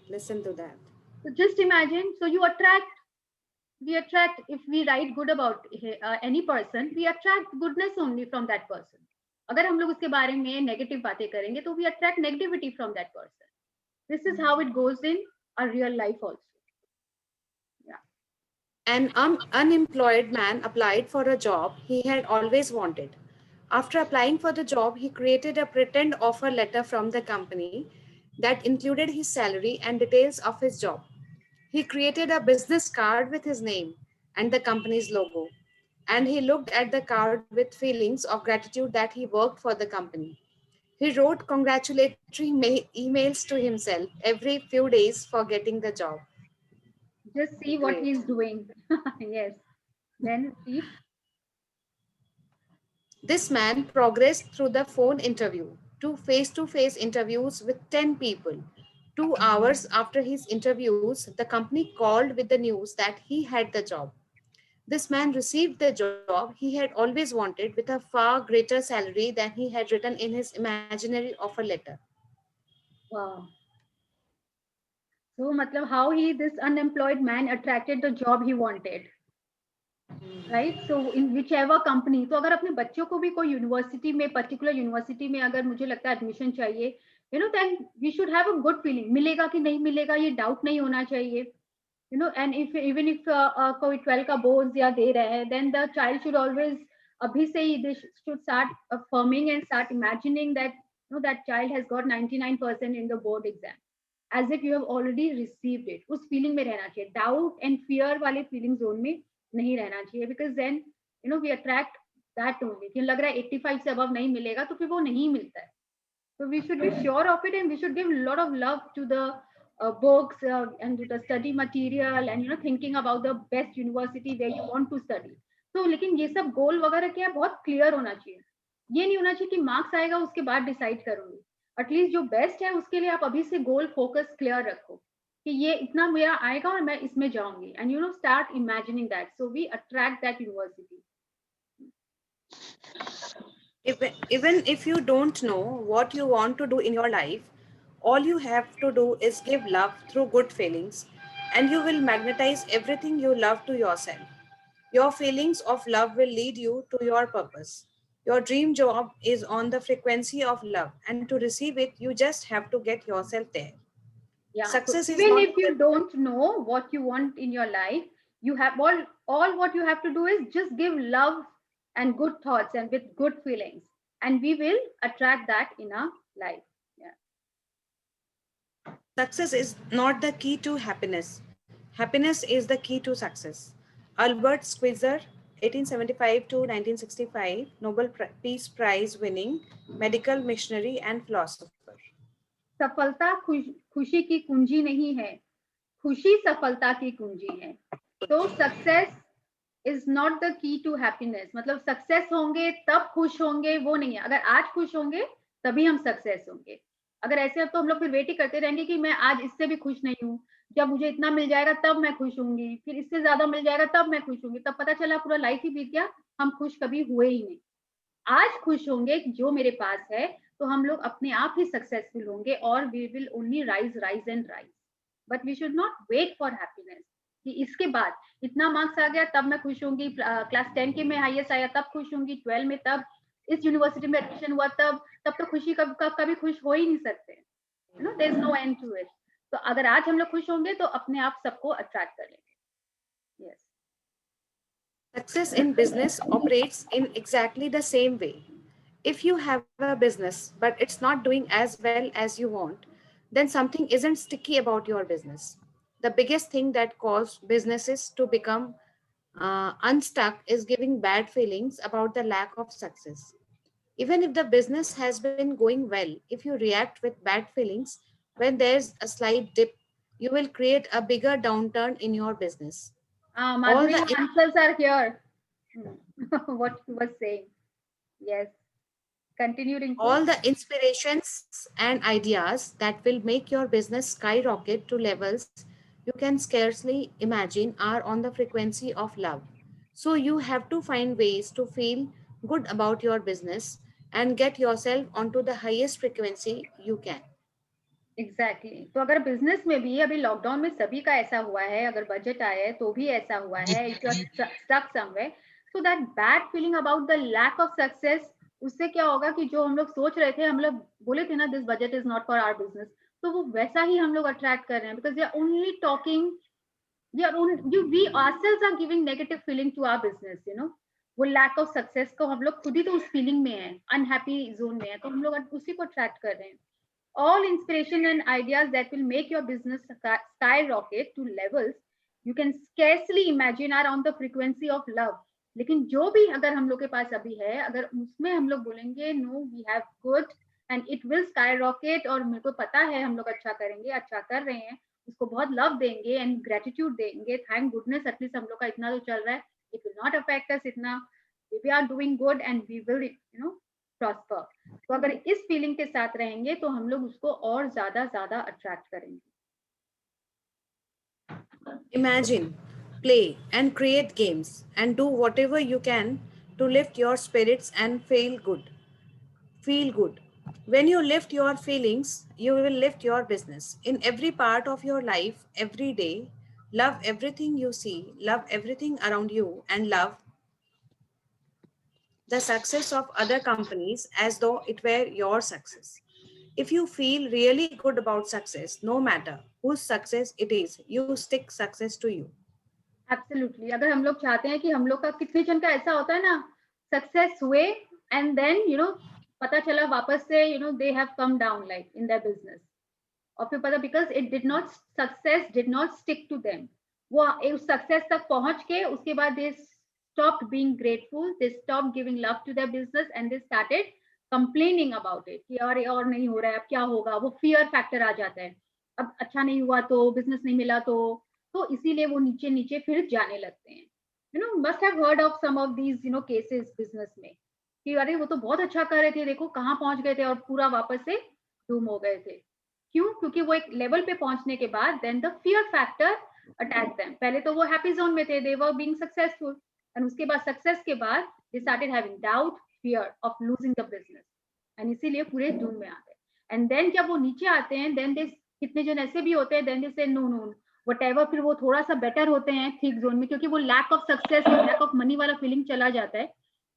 listened to that. So just imagine, so we attract, if we write good about any person, we attract goodness only from that person. अगर हम लोग उसके बारे में negative बातें करेंगे तो we attract negativity from that person. This is how it goes in our real life also. An unemployed man applied for a job he had always wanted. After applying for the job, he created a pretend offer letter from the company that included his salary and details of his job. He created a business card with his name and the company's logo. And he looked at the card with feelings of gratitude that he worked for the company. He wrote congratulatory emails to himself every few days for getting the job. Just see what Great. he's doing. Yes. Then see. This man progressed through the phone interview to face interviews with 10 people. 2 hours after his interviews, the company called with the news that he had the job. This man received the job he had always wanted with a far greater salary than he had written in his imaginary offer letter. Wow. So, matlab, how this unemployed man attracted the job he wanted. Right so in which ever company. तो अगर अपने बच्चों को भी कोई university में, particular university में अगर मुझे लगता है एडमिशन चाहिए, you know, then we should have a good feeling. मिलेगा कि नहीं मिलेगा ये डाउट नहीं होना चाहिए, you know. And if even if कोई 12 का बोर्ड या दे रहा है, then the child should always, अभी से ही they should start affirming and start imagining that, you know, that child has got 99% in the board exam, as if you have already received it. उस feeling में रहना चाहिए, doubt and fear वाले feeling zone में नहीं रहना चाहिए, because then you know we attract that only. कि लग रहा है 85 से अबव नहीं मिलेगा तो फिर वो नहीं मिलता है. So we should be sure of it, and we should give a lot of love to the books and to the study material, and you know, thinking about the best university where you want to study. So लेकिन ये सब गोल वगैरह क्या है, बहुत clear होना चाहिए. ये नहीं होना चाहिए कि मार्क्स आएगा उसके बाद डिसाइड करूंगी. एटलीस्ट जो बेस्ट है उसके लिए आप अभी से गोल फोकस क्लियर रखो कि ये इतना मेरा आएगा और मैं इसमें जाऊंगी. And you know, start imagining that, so we attract that university. Even if you don't know what you want to do in your life, all you have to do is give love through good feelings, and you will magnetize everything you love to yourself. Your feelings of love will lead you to your purpose. Your dream job is on the frequency of love, and to receive it, you just have to get yourself there. Yeah. Success So is even not if you don't know what you want in your life, you have all what you have to do is just give love and good thoughts and with good feelings, and we will attract that in our life. Yeah. Success is not the key to happiness. Happiness is the key to success. Albert Schweitzer, 1875 to 1965, Nobel Peace Prize winning medical missionary and philosopher. सफलता खुशी की कुंजी नहीं है, खुशी सफलता की कुंजी है. तो success is not the key to happiness. मतलब सक्सेस होंगे तब खुश होंगे वो नहीं है. अगर आज खुश होंगे तभी हम सक्सेस होंगे. अगर ऐसे तो हम लोग फिर वेट ही करते रहेंगे कि मैं आज इससे भी खुश नहीं हूँ, जब मुझे इतना मिल जाएगा तब मैं खुश होंगी, फिर इससे ज्यादा मिल जाएगा तब मैं खुश होंगी. तब पता चला पूरा लाइफ ही बीत गया, हम खुश कभी हुए ही नहीं. आज खुश होंगे जो मेरे पास है, तो हम लोग अपने आप ही सक्सेसफुल होंगे और we will only rise and rise. But we should not wait for happiness कि इसके बाद इतना मार्क्स आ गया तब मैं खुश होंगी, क्लास 10 के में हाईएस्ट आया तब खुश होंगी, 12 में तब इस यूनिवर्सिटी में एडमिशन हुआ तब तो खुशी कभी खुश हो ही नहीं सकते. You know, there is no end to it. तो अगर आज हम लोग खुश होंगे तो अपने आप सबको अट्रैक्ट कर लेंगे. Yes. Success in business operates in exactly the same way. If you have a business but it's not doing as well as you want, then something isn't sticky about your business. The biggest thing that causes businesses to become unstuck is giving bad feelings about the lack of success. Even if the business has been going well, if you react with bad feelings when there's a slight dip, you will create a bigger downturn in your business. Madhuri, answers are here. What he was saying. Yes. Continuing. All the inspirations and ideas that will make your business skyrocket to levels you can scarcely imagine are on the frequency of love. So you have to find ways to feel good about your business and get yourself onto the highest frequency you can. Exactly तो अगर business में भी अभी lockdown में सभी का ऐसा हुआ है, अगर बजट आया है तो भी ऐसा हुआ है, if you are stuck somewhere, so that bad feeling about the lack of success, उससे क्या होगा कि जो हम लोग सोच रहे थे, हम लोग बोले थे ना this budget is not for our business, तो वो वैसा ही हम लोग अट्रैक्ट कर रहे हैं, because we are only talking, we ourselves are giving negative feeling to our business, you know, वो लैक ऑफ सक्सेस को हम लोग खुद ही तो उस फीलिंग में है, अनहैप्पी जोन में है, तो हम लोग उसी को अट्रैक्ट कर रहे हैं. All inspiration and ideas that will make your business skyrocket to levels you can scarcely imagine are on the frequency of love. लेकिन जो भी अगर हम लोग के पास अभी है, अगर उसमें हम लोग बोलेंगे no we have good and it will skyrocket, और मेरे को पता है हम लोग अच्छा करेंगे, अच्छा कर रहे हैं, उसको बहुत लव देंगे एंड ग्रेटिट्यूड देंगे, थैंक गुडनेस एटलीस्ट हम लोग का इतना तो चल रहा है, it will not affect us इतना, we are doing good and we will you know prosper. तो अगर इस फीलिंग के साथ रहेंगे तो हम लोग उसको और ज्यादा अट्रैक्ट करेंगे. Imagine, play, and create games, and do whatever you can to lift your spirits and feel good. Feel good. When you lift your feelings, you will lift your business. In every part of your life, every day, love everything you see, love everything around you, and love the success of other companies as though it were your success. If you feel really good about success, no matter whose success it is, you stick success to you. Absolutely. अगर हम लोग चाहते हैं कि हम लोग का, कितने जन का ऐसा होता है ना, सक्सेस हुए एंड देन यू नो पता चला वापस से you know they have come down like in their business, और फिर पता because it did not, success did not stick to them, वो उस सक्सेस तक पहुंच के उसके बाद they stopped being grateful, they stopped giving love to their business and they started complaining about it कि अरे और नहीं हो रहा है, अब क्या होगा, वो फियर फैक्टर आ जाता है, अब अच्छा नहीं हुआ तो, बिजनेस नहीं मिला तो इसीलिए वो नीचे नीचे फिर जाने लगते हैं. You know must have heard of some of these you know cases business में कि अरे वो तो बहुत अच्छा कर रहे थे, देखो कहाँ पहुंच गए थे और पूरा वापस से डूम हो गए थे. क्यों? क्योंकि वो एक लेवल पे पहुंचने के बाद then the fear factor attack them. पहले तो वो हैप्पी जोन में थे, they were being successful, and उसके बाद सक्सेस के बाद they started having doubt, fear of losing the business, and इसीलिए पूरे डूम में आ गए. एंड देन जब वो नीचे आते हैं, देन दे, कितने जन ऐसे भी होते हैं, देन दे से नो नो व्हाटएवर, फिर वो थोड़ा सा बेटर होते हैं ठीक जोन में, क्योंकि वो लैक ऑफ सक्सेस और लैक ऑफ मनी वाला फीलिंग चला जाता है,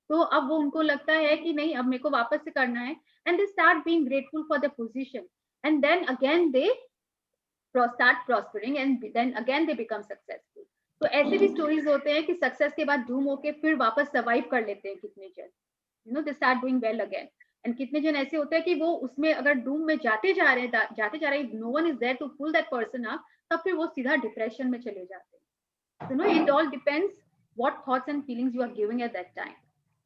तो अब वो उनको लगता है कि नहीं अब मेरे को वापस से करना है, and they start being grateful for the position, and then again they start prospering and then again they become successful. तो ऐसे भी स्टोरीज होते हैं कि सक्सेस के बाद डूम होके फिर वापस सर्वाइव कर लेते हैं कितने जन, you know they start doing well again, and कितने जन ऐसे होते हैं कि वो उसमें अगर डूम में जाते जा रहे हैं, no one is there to pull that person up, तब फिर वो सीधा डिप्रेशन में चले जाते हैं. You know it all depends what thoughts and feelings you are giving at that time.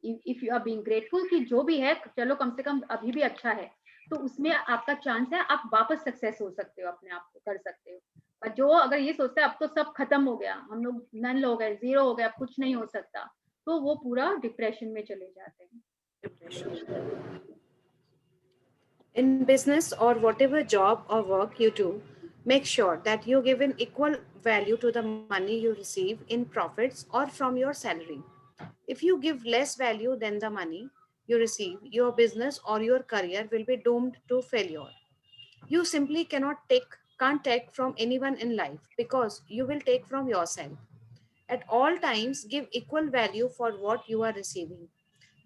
If you are being grateful कि जो भी है चलो कम से कम अभी भी अच्छा है, तो उसमें आपका चांस है आप वापस सक्सेस हो सकते हो, अपने आप को कर सकते हो. पर जो अगर ये सोचता है अब तो सब खत्म हो गया, हम लोग नल हो गए, जीरो हो गया, अब कुछ नहीं हो सकता, तो वो पूरा डिप्रेशन में चले जाते हैं. In business or whatever job or work you do, make sure that you give an equal value to the money you receive in profits or from your salary. If you give less value than the money you receive, your business or your career will be doomed to failure. You simply can't take from anyone in life because you will take from yourself. At all times, give equal value for what you are receiving.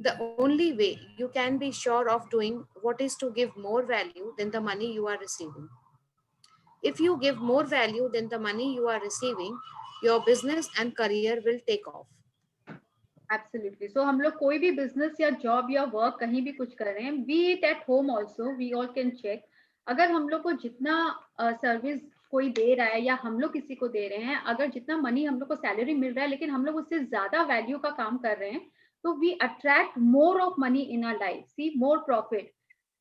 The only way you can be sure of doing what is to give more value than the money you are receiving. If you give more value than the money you are receiving, your business and career will take off. Absolutely. So हम लोग कोई भी business या job या work कहीं भी कुछ कर रहे हैं, be it at home also, we all can check, अगर हम लोग को जितना सर्विस कोई दे रहा है या हम लोग किसी को दे रहे हैं, अगर जितना मनी हम लोग को सैलरी मिल रहा है लेकिन हम लोग उससे ज्यादा वैल्यू का काम कर रहे हैं, तो we attract more of money in our life, see more profit.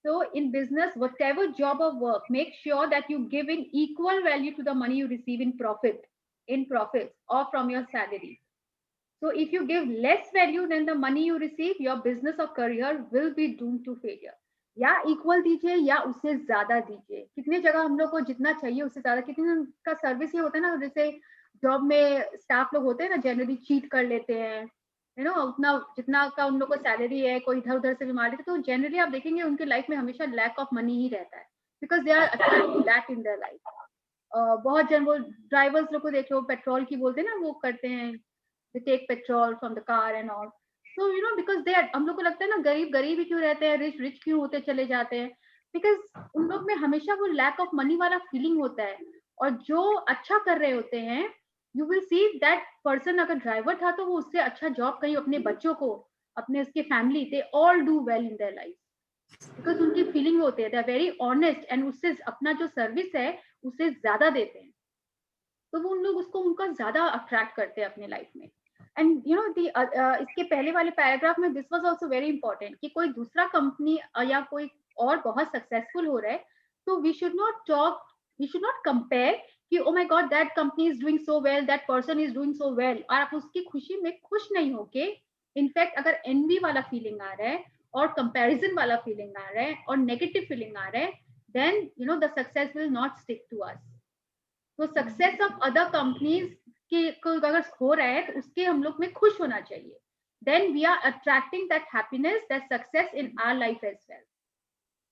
So in business, whatever job or work, make sure that you giving equal value to the money you receive in profits or from your salary. So if you give less value than the money you receive, your business or career will be doomed to failure. या equal दीजिए या उससे ज्यादा दीजिए. कितने जगह हम लोग को जितना चाहिए उससे ज्यादा, कितने का सर्विस ये होता है ना, जैसे जॉब में स्टाफ लोग होते हैं ना, जनरली चीट कर लेते हैं, यू नो, उतना जितना का उन लोग को सैलरी है, कोई इधर उधर से भी मार लेते, तो जनरली आप देखेंगे उनके लाइफ में हमेशा लैक ऑफ मनी ही रहता है, because they are attracting that in their life. बहुत जन वो ड्राइवर्स लोग को देख लो, पेट्रोल की बोलते हैं ना, वो करते हैं, they take petrol from the car and all. So you know, because they are, हम लोग को लगता है ना, गरीब गरीब ही क्यों रहते हैं, रिच रिच क्यों होते चले जाते हैं, बिकॉज उन लोग में हमेशा वो लैक ऑफ मनी वाला फीलिंग होता है. और जो अच्छा कर रहे होते हैं, you will see that person अगर ड्राइवर था तो वो उससे अच्छा जॉब कहीं अपने बच्चों को, अपने उसके family, they all do well in their life, because उनकी फीलिंग होती है, they are very honest, and उससे अपना जो सर्विस है उससे ज्यादा देते हैं, तो वो उन लोग उसको उनका ज्यादा अट्रैक्ट करते हैं अपने लाइफ में. एंड यू नो, इसके पहले वाले पैराग्राफ में this was also very important, कि कोई दूसरा कंपनी या कोई और बहुत सक्सेसफुल हो रहा है, तो वी शुड नॉट कंपेयर कि oh my God that company is doing so well, that person is doing so well, और आप उसकी खुशी में खुश नहीं होके, इनफैक्ट अगर एनवी वाला फीलिंग आ रहा है और कंपैरिजन वाला फीलिंग आ रहा है और नेगेटिव फीलिंग आ रहा है, then you know the success will not stick to us. तो सक्सेस ऑफ अदर कंपनीज के अगर हो रहा है तो उसके हम लोग में खुश होना चाहिए. Then we are attracting that happiness, that success in our life as well.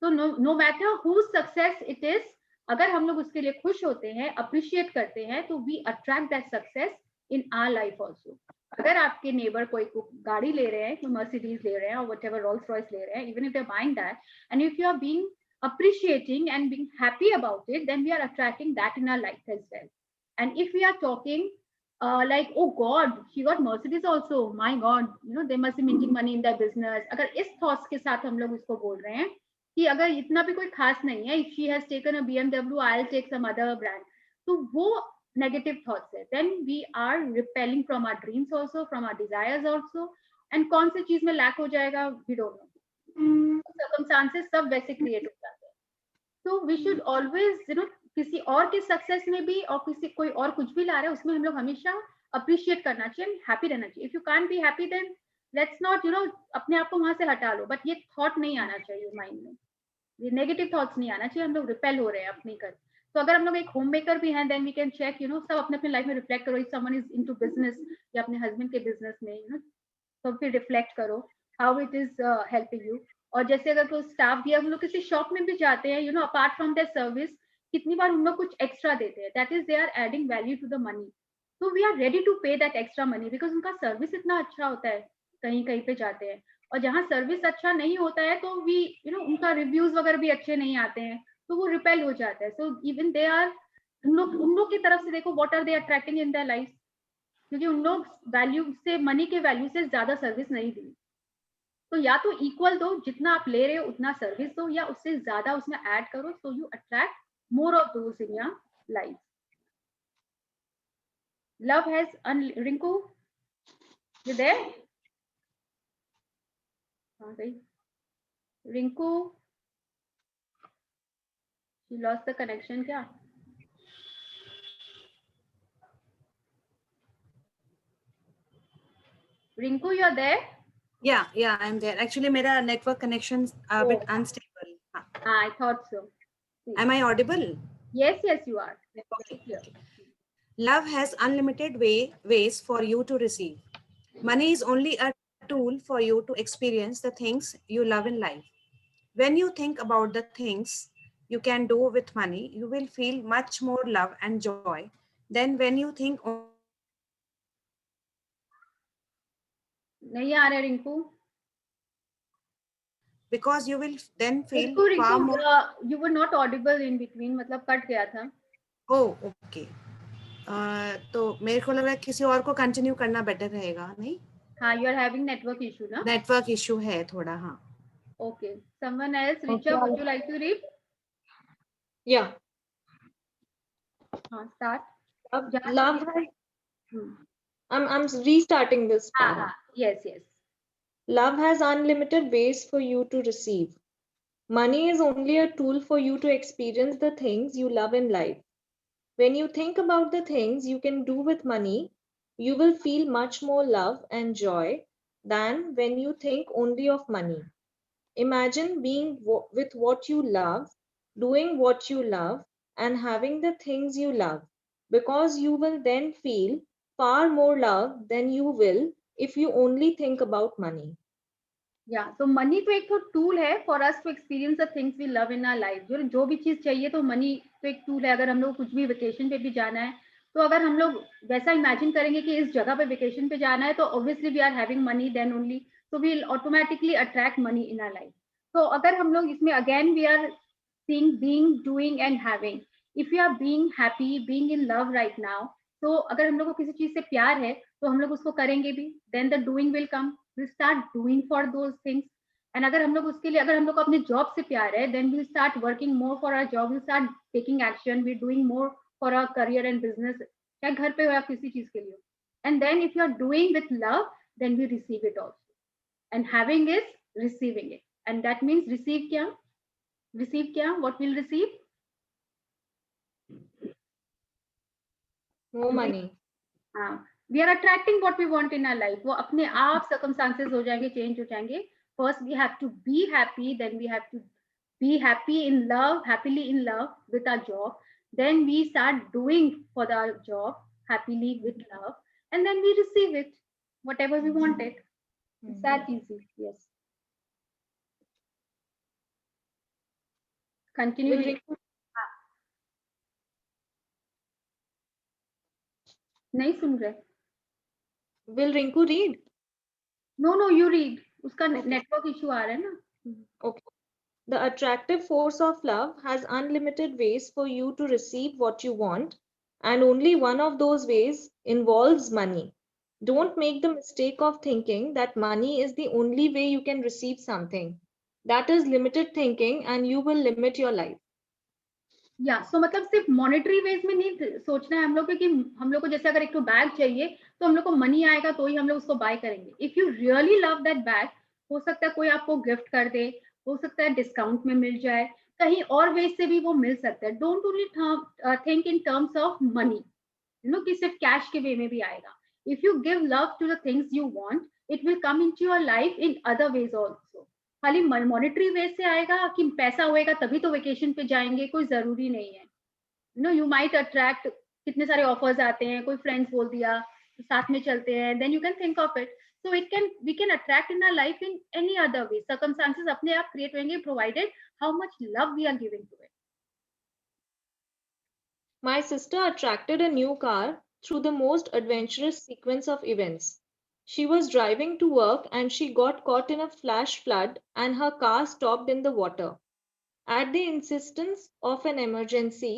तो no matter who success it is, अगर हम लोग उसके लिए खुश होते हैं, अप्रिशिएट करते हैं, तो we attract that success in our life also. अगर आपके नेबर कोई गाड़ी ले रहे हैं, कोई मर्सिडीज ले रहे हैं और व्हाटएवर रोल्स रॉयस ले रहे हैं, even if they are buying that, and if you are being appreciating and being happy about it, then we are attracting that in our life as well. And if we are talking like, oh God, she got Mercedes also, my God, you know, they must be making money in their business. अगर इस thoughts के साथ हम लोग उसको बोल रहे हैं कि अगर इतना भी कोई खास नहीं है, if she has taken a BMW, I'll take some other brand, तो वो negative thoughts है. Then we are repelling from our dreams also, from our desires also. And कौन सी चीज में lack हो जाएगा, we don't know. Circumstances सब वैसे क्रिएट हो जाते हैं. तो we should always, you know, किसी और के सक्सेस में भी और किसी कोई और कुछ भी ला रहा है उसमें हम लोग हमेशा अप्रिशिएट करना चाहिए, हैप्पी रहना चाहिए. If you can't be happy, then let's not, you know, अपने आप को वहां से हटा लो, बट ये थॉट नहीं आना चाहिए माइंड में, ये नेगेटिव थॉट्स नहीं आना चाहिए. हम लोग रिपेल हो रहे हैं अपनी कर. तो अगर हम लोग एक होम मेकर भी हैं, then we can check, you know, सब अपने अपने लाइफ में रिफ्लेक्ट करो. If someone is into business या अपने हस्बैंड के बिजनेस में, यू नो, तो फिर रिफ्लेक्ट करो how it is helping you. और जैसे अगर कोई स्टाफ दिया, हम लोग किसी शॉप में भी जाते हैं, you know, apart from their service, कितनी बार हम लोग कुछ एक्स्ट्रा देते हैं, that is they are adding value to the money. तो we are ready to pay that extra money, because उनका सर्विस इतना अच्छा होता है. कहीं कहीं पे जाते हैं और जहाँ सर्विस अच्छा नहीं होता है, तो वी, यू नो, उनका रिव्यूज वगैरह भी अच्छे नहीं आते हैं, तो वो रिपेल हो जाता है. सो इवन दे आर, उन लोग की तरफ से देखो, what are they attracting in their life, क्योंकि उन लोग वैल्यू से, मनी के वैल्यू से ज्यादा सर्विस नहीं दी. तो या तो इक्वल दो, जितना आप ले रहे हो उतना सर्विस दो, या उससे ज्यादा उसमें ऐड करो, so you attract more of those in your life. Love has Rinku, you there? हाँ गई Rinku, you lost the connection क्या? Rinku, you're there? Yeah, I'm there. Actually, mera network connections are a bit unstable. I thought so. Am I audible? Yes, you are. Okay. Love has unlimited ways for you to receive. Money is only a tool for you to experience the things you love in life. When you think about the things you can do with money, you will feel much more love and joy than when you think. नहीं आ रहा Rinku. Because you will then feel Rinku, far more. You were not audible in between, मतलब cut गया था. Oh, okay. तो मेरे को लग रहा है किसी और को कंटिन्यू करना बेटर रहेगा, नहीं? हाँ, you are having network issue ना? Network issue है थोड़ा, हाँ. Okay. Someone else, Richa, would you like to read? Yeah. हाँ, start. Love has. I'm restarting this. Yes. Love has unlimited ways for you to receive. Money is only a tool for you to experience the things you love in life. When you think about the things you can do with money, you will feel much more love and joy than when you think only of money. Imagine being with what you love, doing what you love, and having the things you love, because you will then feel far more love than you will if you only think about money. या तो money तो एक तो tool है for us to experience the things we love in our life. जो भी चीज चाहिए तो मनी तो एक टूल है. अगर हम लोग कुछ भी वेकेशन पे भी जाना है तो अगर हम लोग वैसा इमेजिन करेंगे कि इस जगह पे वेकेशन पे जाना है तो obviously we are having money then only, so we will automatically attract money in our life. तो अगर हम लोग इसमें again we are seeing, being, doing and having. If you are being happy, being in love right now, तो अगर हम लोग को किसी चीज से प्यार है तो हम लोग उसको करेंगे भी. Then the doing will come. We'll start doing for those things. And अगर हम लोग उसके लिए, अगर हम लोग को अपने जॉब से प्यार है, then we'll start working more for our job. We'll start taking action. We're doing more for our career and business. चाहे घर पे हो या किसी चीज के लिए. And then if you are doing with love, then we receive it also. And having is receiving it. And that means receive क्या? Receive क्या? What will receive? More money. हाँ, we are attracting what we want in our life. वो अपने आप circumstances हो जाएंगे, change हो जाएंगे. First we have to be happy, then we have to be happy in love, happily in love with our job. Then we start doing for our job happily with love, and then we receive it, whatever we wanted. It's that easy. Yes. Continue. Will Rinku, नहीं सुन रहे? will Rinku read? No, you read. उसका network issue आ रहा है ना? Okay. The attractive force of love has unlimited ways for you to receive what you want, and only one of those ways involves money. Don't make the mistake of thinking that money is the only way you can receive something. That is limited thinking, and you will limit your life. या सो मतलब सिर्फ monetary veg में नहीं सोचना है हम लोग कि हम लोग को जैसे अगर एक तो बैग चाहिए तो हम लोग को मनी आएगा तो ही हम लोग उसको बाय करेंगे. If you really love that bag, हो सकता है कोई आपको गिफ्ट कर दे, हो सकता है डिस्काउंट में मिल जाए, कहीं और वेज से भी वो मिल सकता है. Don't only think in terms of money, you know, कि सिर्फ कैश के वे में भी आएगा. If you give love to the things you want, it will come into your life in other ways also. खाली मॉनेटरी वेज से आएगा कि पैसा होएगा तभी तो वेकेशन पे जाएंगे, कोई जरूरी नहीं है. You know, you might attract, कितने सारे ऑफर्स आते हैं, कोई फ्रेंड्स बोल दिया तो साथ में चलते हैं, then you can think of it. So it can, we can attract in our life in any other way. Circumstances अपने आप क्रिएट होंगे provided how much love we are giving to it. My sister attracted a new car through the most adventurous sequence of events. She was driving to work and she got caught in a flash flood and her car stopped in the water. At the insistence of an emergency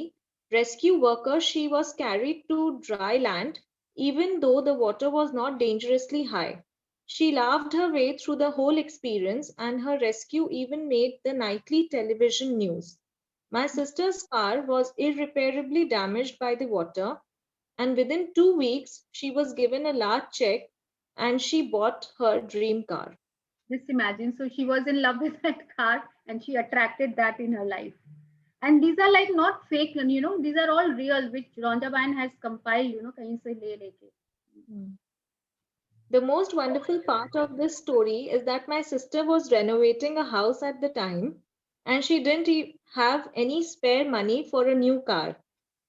rescue worker, she was carried to dry land even though the water was not dangerously high. She laughed her way through the whole experience and her rescue even made the nightly television news. My sister's car was irreparably damaged by the water, and within 2 weeks, she was given a large check and she bought her dream car. Just imagine. So she was in love with that car and she attracted that in her life. And these are like not fake, you know, these are all real, which Rhonda Byrne has compiled, you know, kahin se le leke. The most wonderful part of this story is that my sister was renovating a house at the time and she didn't have any spare money for a new car.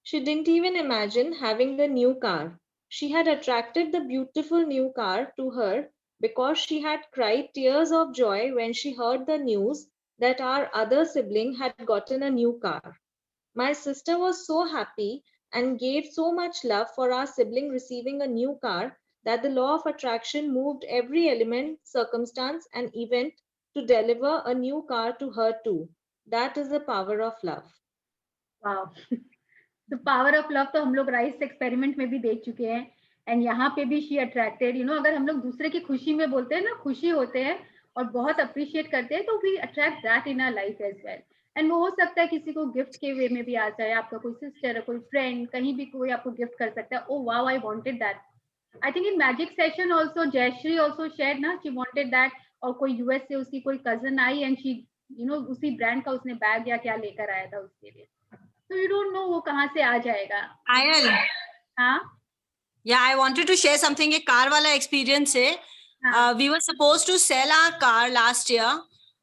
She didn't even imagine having a new car. She had attracted the beautiful new car to her because she had cried tears of joy when she heard the news that our other sibling had gotten a new car. My sister was so happy and gave so much love for our sibling receiving a new car that the law of attraction moved every element, circumstance, and event to deliver a new car to her too. That is the power of love. Wow. The power of love तो हम लोग rice experiment में भी देख चुके हैं. And यहाँ पे भी शी अट्रैक्टेड, यू नो, अगर हम लोग दूसरे की खुशी में बोलते हैं ना, खुशी होते हैं और बहुत अप्रिशिएट करते हैं, तो we attract that in our life as well. And वो हो सकता है किसी को गिफ्ट के वे में भी आ जाए, आपका कोई सिस्टर, कोई फ्रेंड, कहीं भी कोई आपको गिफ्ट कर सकता है. Oh wow, I wanted that. I think in magic session also Jayshree also shared ना, शी वांटेड दैट. और कोई यूएस से उसकी कोई कजन आई एंड शी, यू नो, उसी ब्रांड का उसने बैग या क्या लेकर आया था उसके लिए. तो यू डोंट नो वो कहाँ से आ जाएगा. पायल, हाँ, Yeah, I wanted to share something. A car वाला experience है. We were supposed to sell our car last year,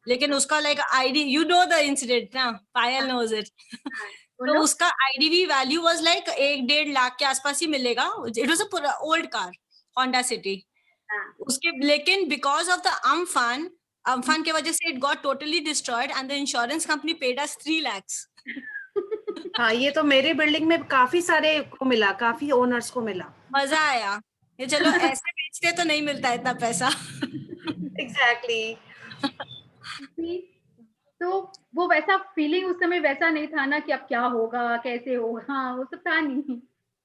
लेकिन उसका like ID, you know the incident ना? Payal knows it. तो उसका IDV value was like 1-1.5 lakh के आसपास ही मिलेगा. It was a पूरा old car, Honda City. उसके लेकिन because of the Amphan के वजह से it got totally destroyed and the insurance company paid us 3 lakhs. हाँ, ये तो मेरे बिल्डिंग में काफी सारे को मिला, काफी ओनर्स को मिला. मजा आया. ये चलो ऐसे बेचते तो नहीं मिलता इतना पैसा. Exactly. तो वो वैसा फीलिंग उस समय वैसा नहीं था ना कि अब क्या होगा, कैसे होगा, वो सब था नहीं.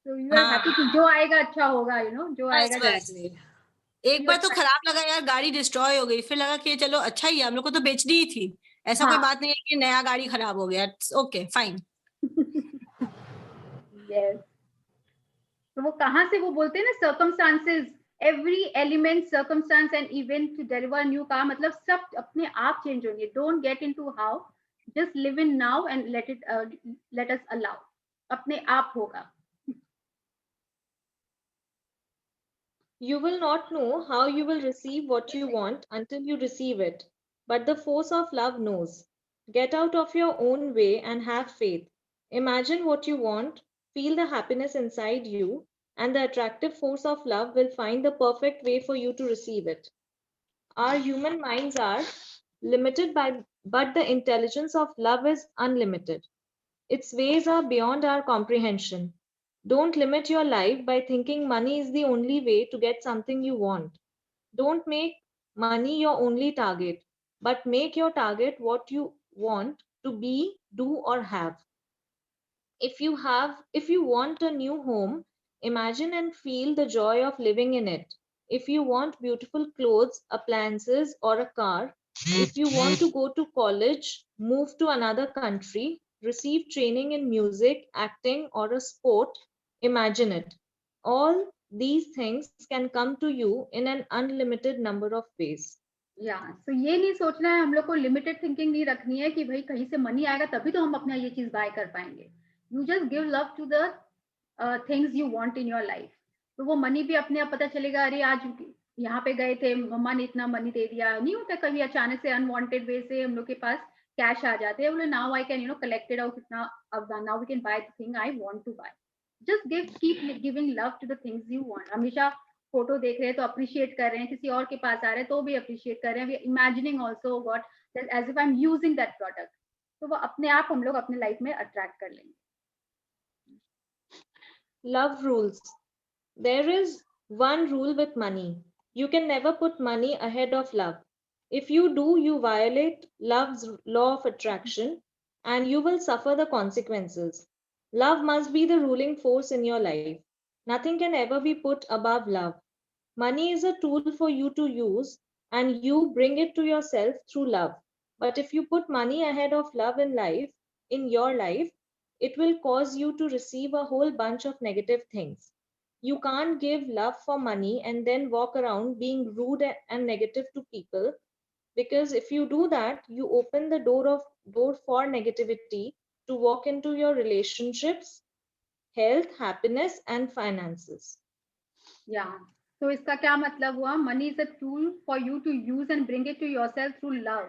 तो यू आर हैप्पी कि जो आएगा अच्छा होगा, यू नो, जो आएगा. Exactly. एक बार तो खराब लगा यार, गाड़ी डिस्ट्रॉय हो गई, फिर लगा कि चलो अच्छा ही है, हम लोग को तो बेचनी ही थी. ऐसा कोई बात नहीं है कि नया गाड़ी खराब हो गया. Okay fine. यस. तो वो कहाँ से वो बोलते हैं ना, circumstances, every element, circumstance and event to deliver new car, मतलब सब अपने आप चेंज होंगे. Don't get into how, just live in now and let us allow. अपने आप होगा. You will not know how you will receive what you want until you receive it. But the force of love knows. Get out of your own way and have faith. Imagine what you want, feel the happiness inside you, and the attractive force of love will find the perfect way for you to receive it. Our human minds are limited but the intelligence of love is unlimited. Its ways are beyond our comprehension. Don't limit your life by thinking money is the only way to get something you want. Don't make money your only target, but make your target what you want to be, do, or have. If you want a new home, imagine and feel the joy of living in it. If you want beautiful clothes, appliances, or a car, if you want to go to college, move to another country, receive training in music, acting, or a sport, imagine it. All these things can come to you in an unlimited number of ways. या तो ये नहीं सोचना है हम लोग को, limited thinking नहीं रखनी है कि भाई कहीं से मनी आएगा तभी तो हम अपना ये चीज बाय कर पाएंगे. You just give love to the things you want in your life. तो वो मनी भी अपने आप पता चलेगा, अरे आज यहाँ पे गए थे, मम्मा ने इतना मनी दे दिया. नहीं होता कभी अचानक से अनवांटेड वे से हम लोग के पास कैश आ जाते हैं, बोले now I can collected out कितना, अब now we can buy the thing I want to buy. Just keep giving love to the things you want. हमेशा फोटो देख रहे हैं तो अप्रिशिएट कर रहे हैं, किसी और के पास आ रहे हैं तो भी अप्रिशिएट कर रहे हैं. We are imagining also what as if I am using that product. तो वो अपने आप हम लोग अपने लाइफ में अट्रैक्ट कर लेंगे. Love rules. There is one rule with money. You can never put money ahead of love. If you do, you violate love's law of attraction and you will suffer the consequences. Love must be the ruling force in your life. Nothing can ever be put above love. Money is a tool for you to use and you bring it to yourself through love. But if you put money ahead of love in your life, it will cause you to receive a whole bunch of negative things. You can't give love for money and then walk around being rude and negative to people, because if you do that, you open the door for negativity to walk into your relationships, health, happiness, and finances. Yeah. तो इसका क्या मतलब हुआ, money is a tool for you to use and bring it to yourself through love.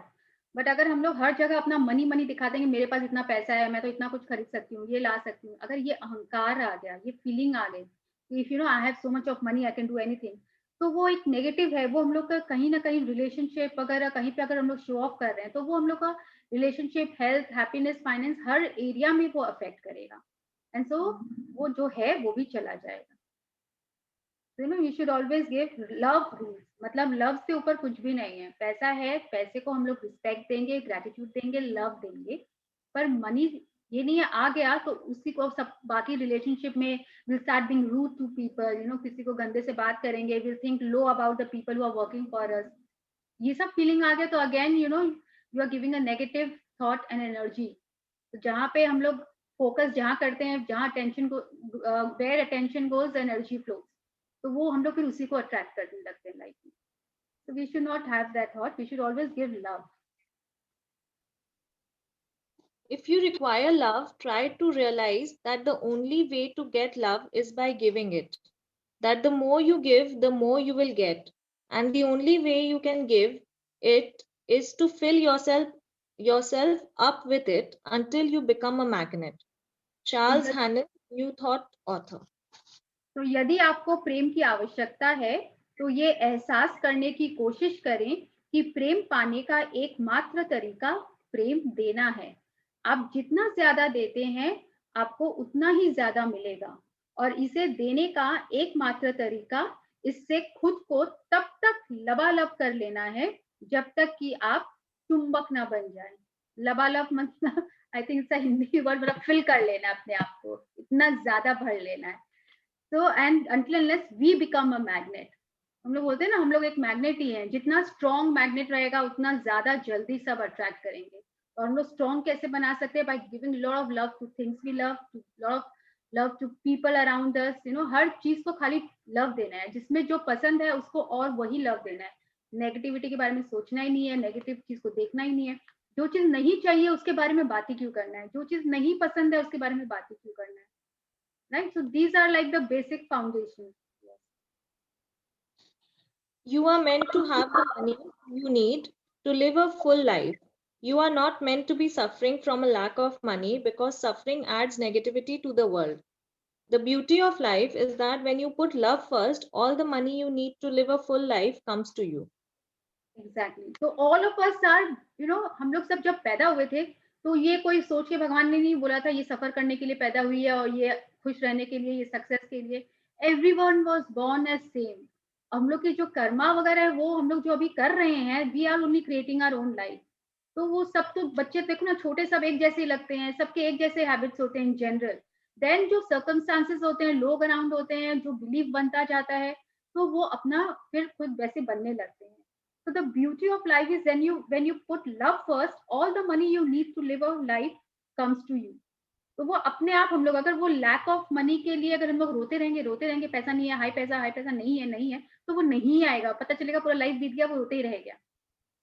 But अगर हम लोग हर जगह अपना मनी मनी दिखाते हैं, मेरे पास इतना पैसा है, मैं तो इतना कुछ खरीद सकती हूँ, ये ला सकती हूँ, अगर ये अहंकार आ गया, ये फीलिंग आ गई, if you know I have so much of money I can do anything, तो वो एक नेगेटिव है. वो हम लोग का कहीं ना कहीं रिलेशनशिप वगैरह कहीं पे अगर हम लोग शो ऑफ कर रहे हैं तो वो हम लोग का रिलेशनशिप, हेल्थ, हैप्पीनेस, फाइनेंस, हर एरिया में वो अफेक्ट करेगा. एंड सो वो जो है वो भी चला जाएगा. You know you should always give love rules. मतलब लव से ऊपर कुछ भी नहीं है. पैसा है, पैसे को हम लोग रिस्पेक्ट देंगे, ग्रेटिट्यूड देंगे, लव देंगे, पर मनी ये नहीं है आ गया तो उसी को सब बाकी रिलेशनशिप में will start being rude to people. You know किसी को गंदे से बात करेंगे, will think low about the people who are working for us. ये सब फीलिंग आ गया तो again you know you are giving a negative thought and energy. तो जहाँ पे हम लोग फोकस जहाँ करते हैं, जहाँ अटेंशन को where attention goes energy flows, तो वो हम लोग फिर उसी को अट्रैक्ट करने लगते हैं लाइफ में. So we should not have that thought. We should always give love. If you require love, try to realize that the only way to get love is by giving it. that the more you give, the more you will get. And the only way you can give it is to fill yourself up with it until you become a magnet. Charles Hannen, New Thought author. तो यदि आपको प्रेम की आवश्यकता है तो ये एहसास करने की कोशिश करें कि प्रेम पाने का एकमात्र तरीका प्रेम देना है। आप जितना ज्यादा देते हैं आपको उतना ही ज्यादा मिलेगा, और इसे देने का एकमात्र तरीका इससे खुद को तब तक लबालब कर लेना है जब तक कि आप चुंबक ना बन जाए। लबालब मतलब आई थिंक इसका हिंदी वर्ड मतलब फिल कर लेना अपने आप को, इतना ज्यादा भर लेना है। So and until unless we become a magnet, हम लोग बोलते हैं ना हम लोग एक मैग्नेट ही हैं, जितना स्ट्रॉन्ग मैग्नेट रहेगा उतना ज्यादा जल्दी सब अट्रैक्ट करेंगे। और हम लोग स्ट्रॉन्ग कैसे बना सकते हैं? By giving lot of love to things we love, to lot of love to people around us, you know, हर चीज को खाली लव देना है, जिसमें जो पसंद है उसको और वही लव देना है। नेगेटिविटी के बारे में सोचना ही नहीं है, नेगेटिव चीज को देखना ही नहीं है। जो चीज नहीं चाहिए उसके बारे में बात ही क्यों करना है, जो चीज नहीं पसंद है उसके बारे में बात ही क्यों करना है, right? So these are like the basic foundations. You are meant to have the money you need to live a full life. You are not meant to be suffering from a lack of money, because suffering adds negativity to the world. The beauty of life is that when you put love first, all the money you need to live a full life comes to you. Exactly. So all of us are, you know, हम लोग सब जब पैदा हुए थे तो ये कोई सोच के भगवान ने नहीं बोला था ये सफर करने के लिए पैदा हुई है और ये खुश रहने के लिए, ये सक्सेस के लिए। Everyone was born as same. हम लोग की जो कर्मा वगैरह है वो हम लोग जो अभी कर रहे हैं, we are only creating our own life. तो वो सब तो बच्चे देखो ना, छोटे सब एक जैसे ही लगते हैं, सबके एक जैसे हैबिट्स होते हैं इन जनरल। देन जो सर्कमस्टांसेस होते हैं, लोग अराउंड होते हैं, जो बिलीफ बनता जाता है, तो वो अपना फिर खुद वैसे बनने लगते हैं। So the beauty of life is when you put love first, all the money you need to live a life comes to you. तो वो अपने आप हम लोग अगर वो लैक ऑफ मनी के लिए अगर हम लोग रोते रहेंगे पैसा नहीं है, हाई पैसा नहीं है, तो वो नहीं आएगा। पता चलेगा पूरा लाइफ बीत गया, वो रोते ही रह गया।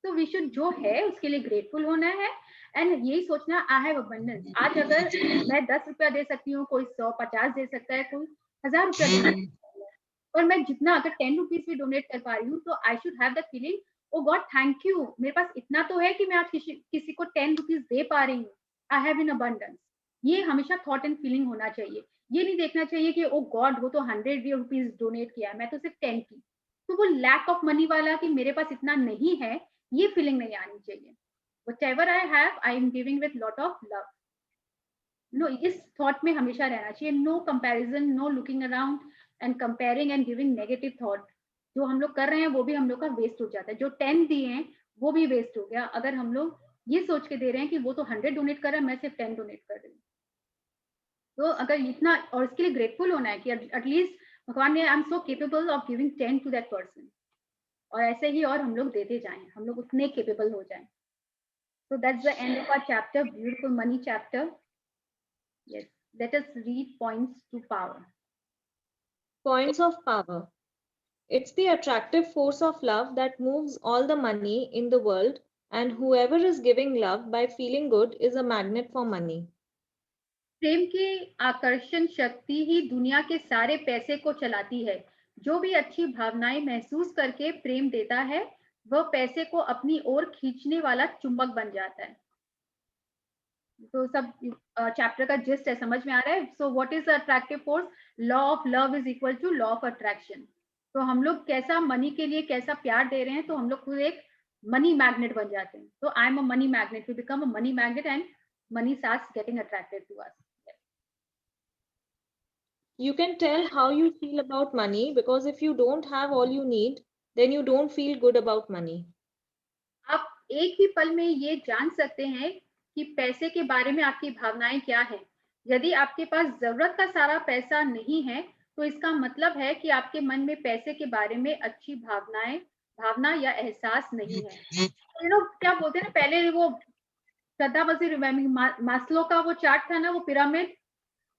तो वी शुड जो है उसके लिए ग्रेटफुल होना है एंड यही सोचना आई हैव अबंडेंस। आज अगर मैं 10 रुपया दे सकती हूँ, कोई 100 50 दे सकता है, कोई 1000 रुपया दे सकता है, और मैं जितना अगर 10 रुपीज भी डोनेट कर पा रही हूँ तो I should have that feeling, oh God thank you, मेरे पास इतना तो है कि मैं आज किसी को 10 रुपीज दे पा रही हूँ, आई हैव इन अबंडेंस। ये हमेशा थॉट एंड फीलिंग होना चाहिए। ये नहीं देखना चाहिए कि ओ गॉड वो तो 100 रुपीज डोनेट किया है, मैं तो सिर्फ 10 की। तो वो लैक ऑफ मनी वाला कि मेरे पास इतना नहीं है, ये फीलिंग नहीं आनी चाहिए। Whatever I have, I am giving with lot of love. No, इस थॉट में हमेशा रहना चाहिए। No comparison, no looking around and comparing and giving negative thought. जो हम लोग कर रहे हैं वो भी हम लोग का वेस्ट हो जाता है। जो 10 दिए हैं वो भी वेस्ट हो गया अगर हम लोग ये सोच के दे रहे हैं कि वो तो 100 डोनेट कर रहा है, मैं सिर्फ 10 डोनेट कर रही हूँ। तो अगर इतना, और इसके लिए ग्रेटफुल होना है कि एटलीस्ट भगवान ने, I am so capable of giving 10 to that person, और ऐसे ही और हम लोग देते जाएं, हम लोग उतने केपेबल हो जाएं। So that's the end of our chapter, beautiful money chapter. Yes, let us read points to power. Points of power. It's the attractive force of love that moves all the money in the world, and whoever is giving love by feeling good is a magnet for money. प्रेम की आकर्षण शक्ति ही दुनिया के सारे पैसे को चलाती है। जो भी अच्छी भावनाएं महसूस करके प्रेम देता है वह पैसे को अपनी ओर खींचने वाला चुंबक बन जाता है। तो सब चैप्टर का जिस्ट है, समझ में आ रहा है? So what is attractive force? Law of love is equal to law of attraction. तो हम लोग कैसा मनी के लिए कैसा प्यार दे रहे हैं, तो हम लोग खुद एक मनी मैग्नेट बन जाते हैं। तो I am a money magnet, we become a money magnet and money starts getting attracted to us. You can tell how you feel about money, because if you don't have all you need, then you don't feel good about money. आप एक ही पल में ये जान सकते हैं कि पैसे के बारे में आपकी भावनाएं क्या है। यदि आपके पास जरूरत का सारा पैसा नहीं है तो इसका मतलब है कि आपके मन में पैसे के बारे में अच्छी भावना या एहसास नहीं है। you know, क्या बोलते हैं ना, पहले वो श्रद्धा वजी रिमेम्बरिंग मास्लो का वो चार्ट था ना, वो पिरामिड।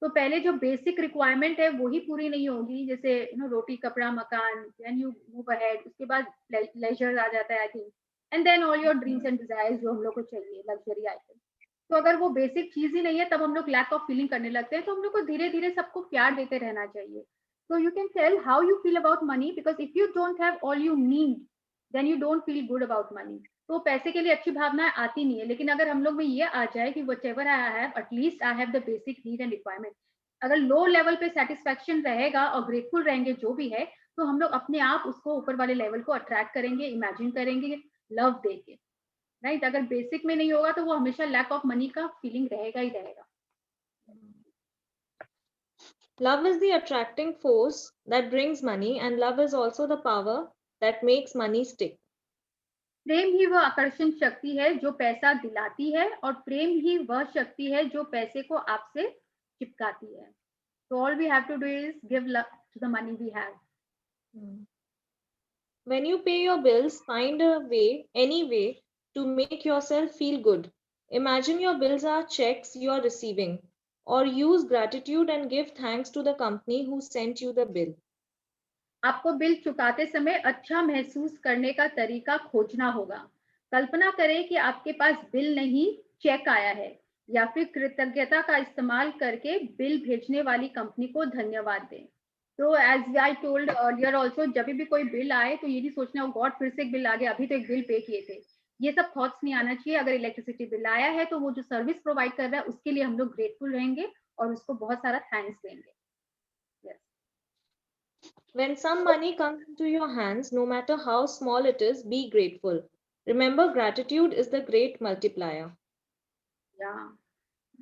तो पहले जो बेसिक रिक्वायरमेंट है वही पूरी नहीं होगी, जैसे यू नो रोटी कपड़ा मकान, देन यू मूव अहेड, उसके बाद लेजर आ जाता है I think, and then all your dreams and desires जो हम लोग को चाहिए, लग्जरी आइटम। तो अगर वो बेसिक चीज ही नहीं है तब हम लोग लैक ऑफ फीलिंग करने लगते हैं। तो हम लोग को धीरे धीरे सबको प्यार देते रहना चाहिए। So you can tell how you feel about money, because if you don't have all you need, then you don't feel good about money. तो पैसे के लिए अच्छी भावनाएं आती नहीं है, लेकिन अगर हम लोग में ये आ जाए कि whatever I have, at least I have the basic need and requirement. अगर लो लेवल पे सेटिस्फैक्शन रहेगा और ग्रेटफुल रहेंगे जो भी है, तो हम लोग अपने आप उसको ऊपर वाले लेवल को अट्रैक्ट करेंगे, इमेजिन करेंगे लव देके, राइट? अगर बेसिक में नहीं होगा तो वो हमेशा लैक ऑफ मनी का फीलिंग रहेगा ही रहेगा. Love is the attracting force that brings money, and love is also the power that makes money stick. प्रेम ही वह आकर्षण शक्ति है जो पैसा दिलाती है, और प्रेम ही वह शक्ति है जो पैसे को आपसे चिपकाती है. So all we have to do is give love to the money we have. When you pay your bills, find a way, any way, to make yourself feel good. Imagine your bills are checks you are receiving, or use gratitude and give thanks to the company who sent you the bill. आपको bill चुकाते समय अच्छा महसूस करने का तरीका खोजना होगा. कल्पना करें कि आपके पास बिल नहीं, चेक आया है, या फिर कृतज्ञता का इस्तेमाल करके बिल भेजने वाली कंपनी को धन्यवाद दें. तो as I told earlier also, जब भी कोई बिल आए तो ये नहीं सोचना हो गॉड फिर से एक बिल आ गया, अभी तो एक बिल पे किए थे. ये सब थॉट्स नहीं आना चाहिए. अगर इलेक्ट्रिसिटी बिल आया है तो वो जो सर्विस प्रोवाइड कर रहा है उसके लिए हम लोग ग्रेटफुल रहेंगे और उसको बहुत सारा थैंक्स देंगे. When some money comes into your hands, no matter how small it is, be grateful. Remember, gratitude is the great multiplier.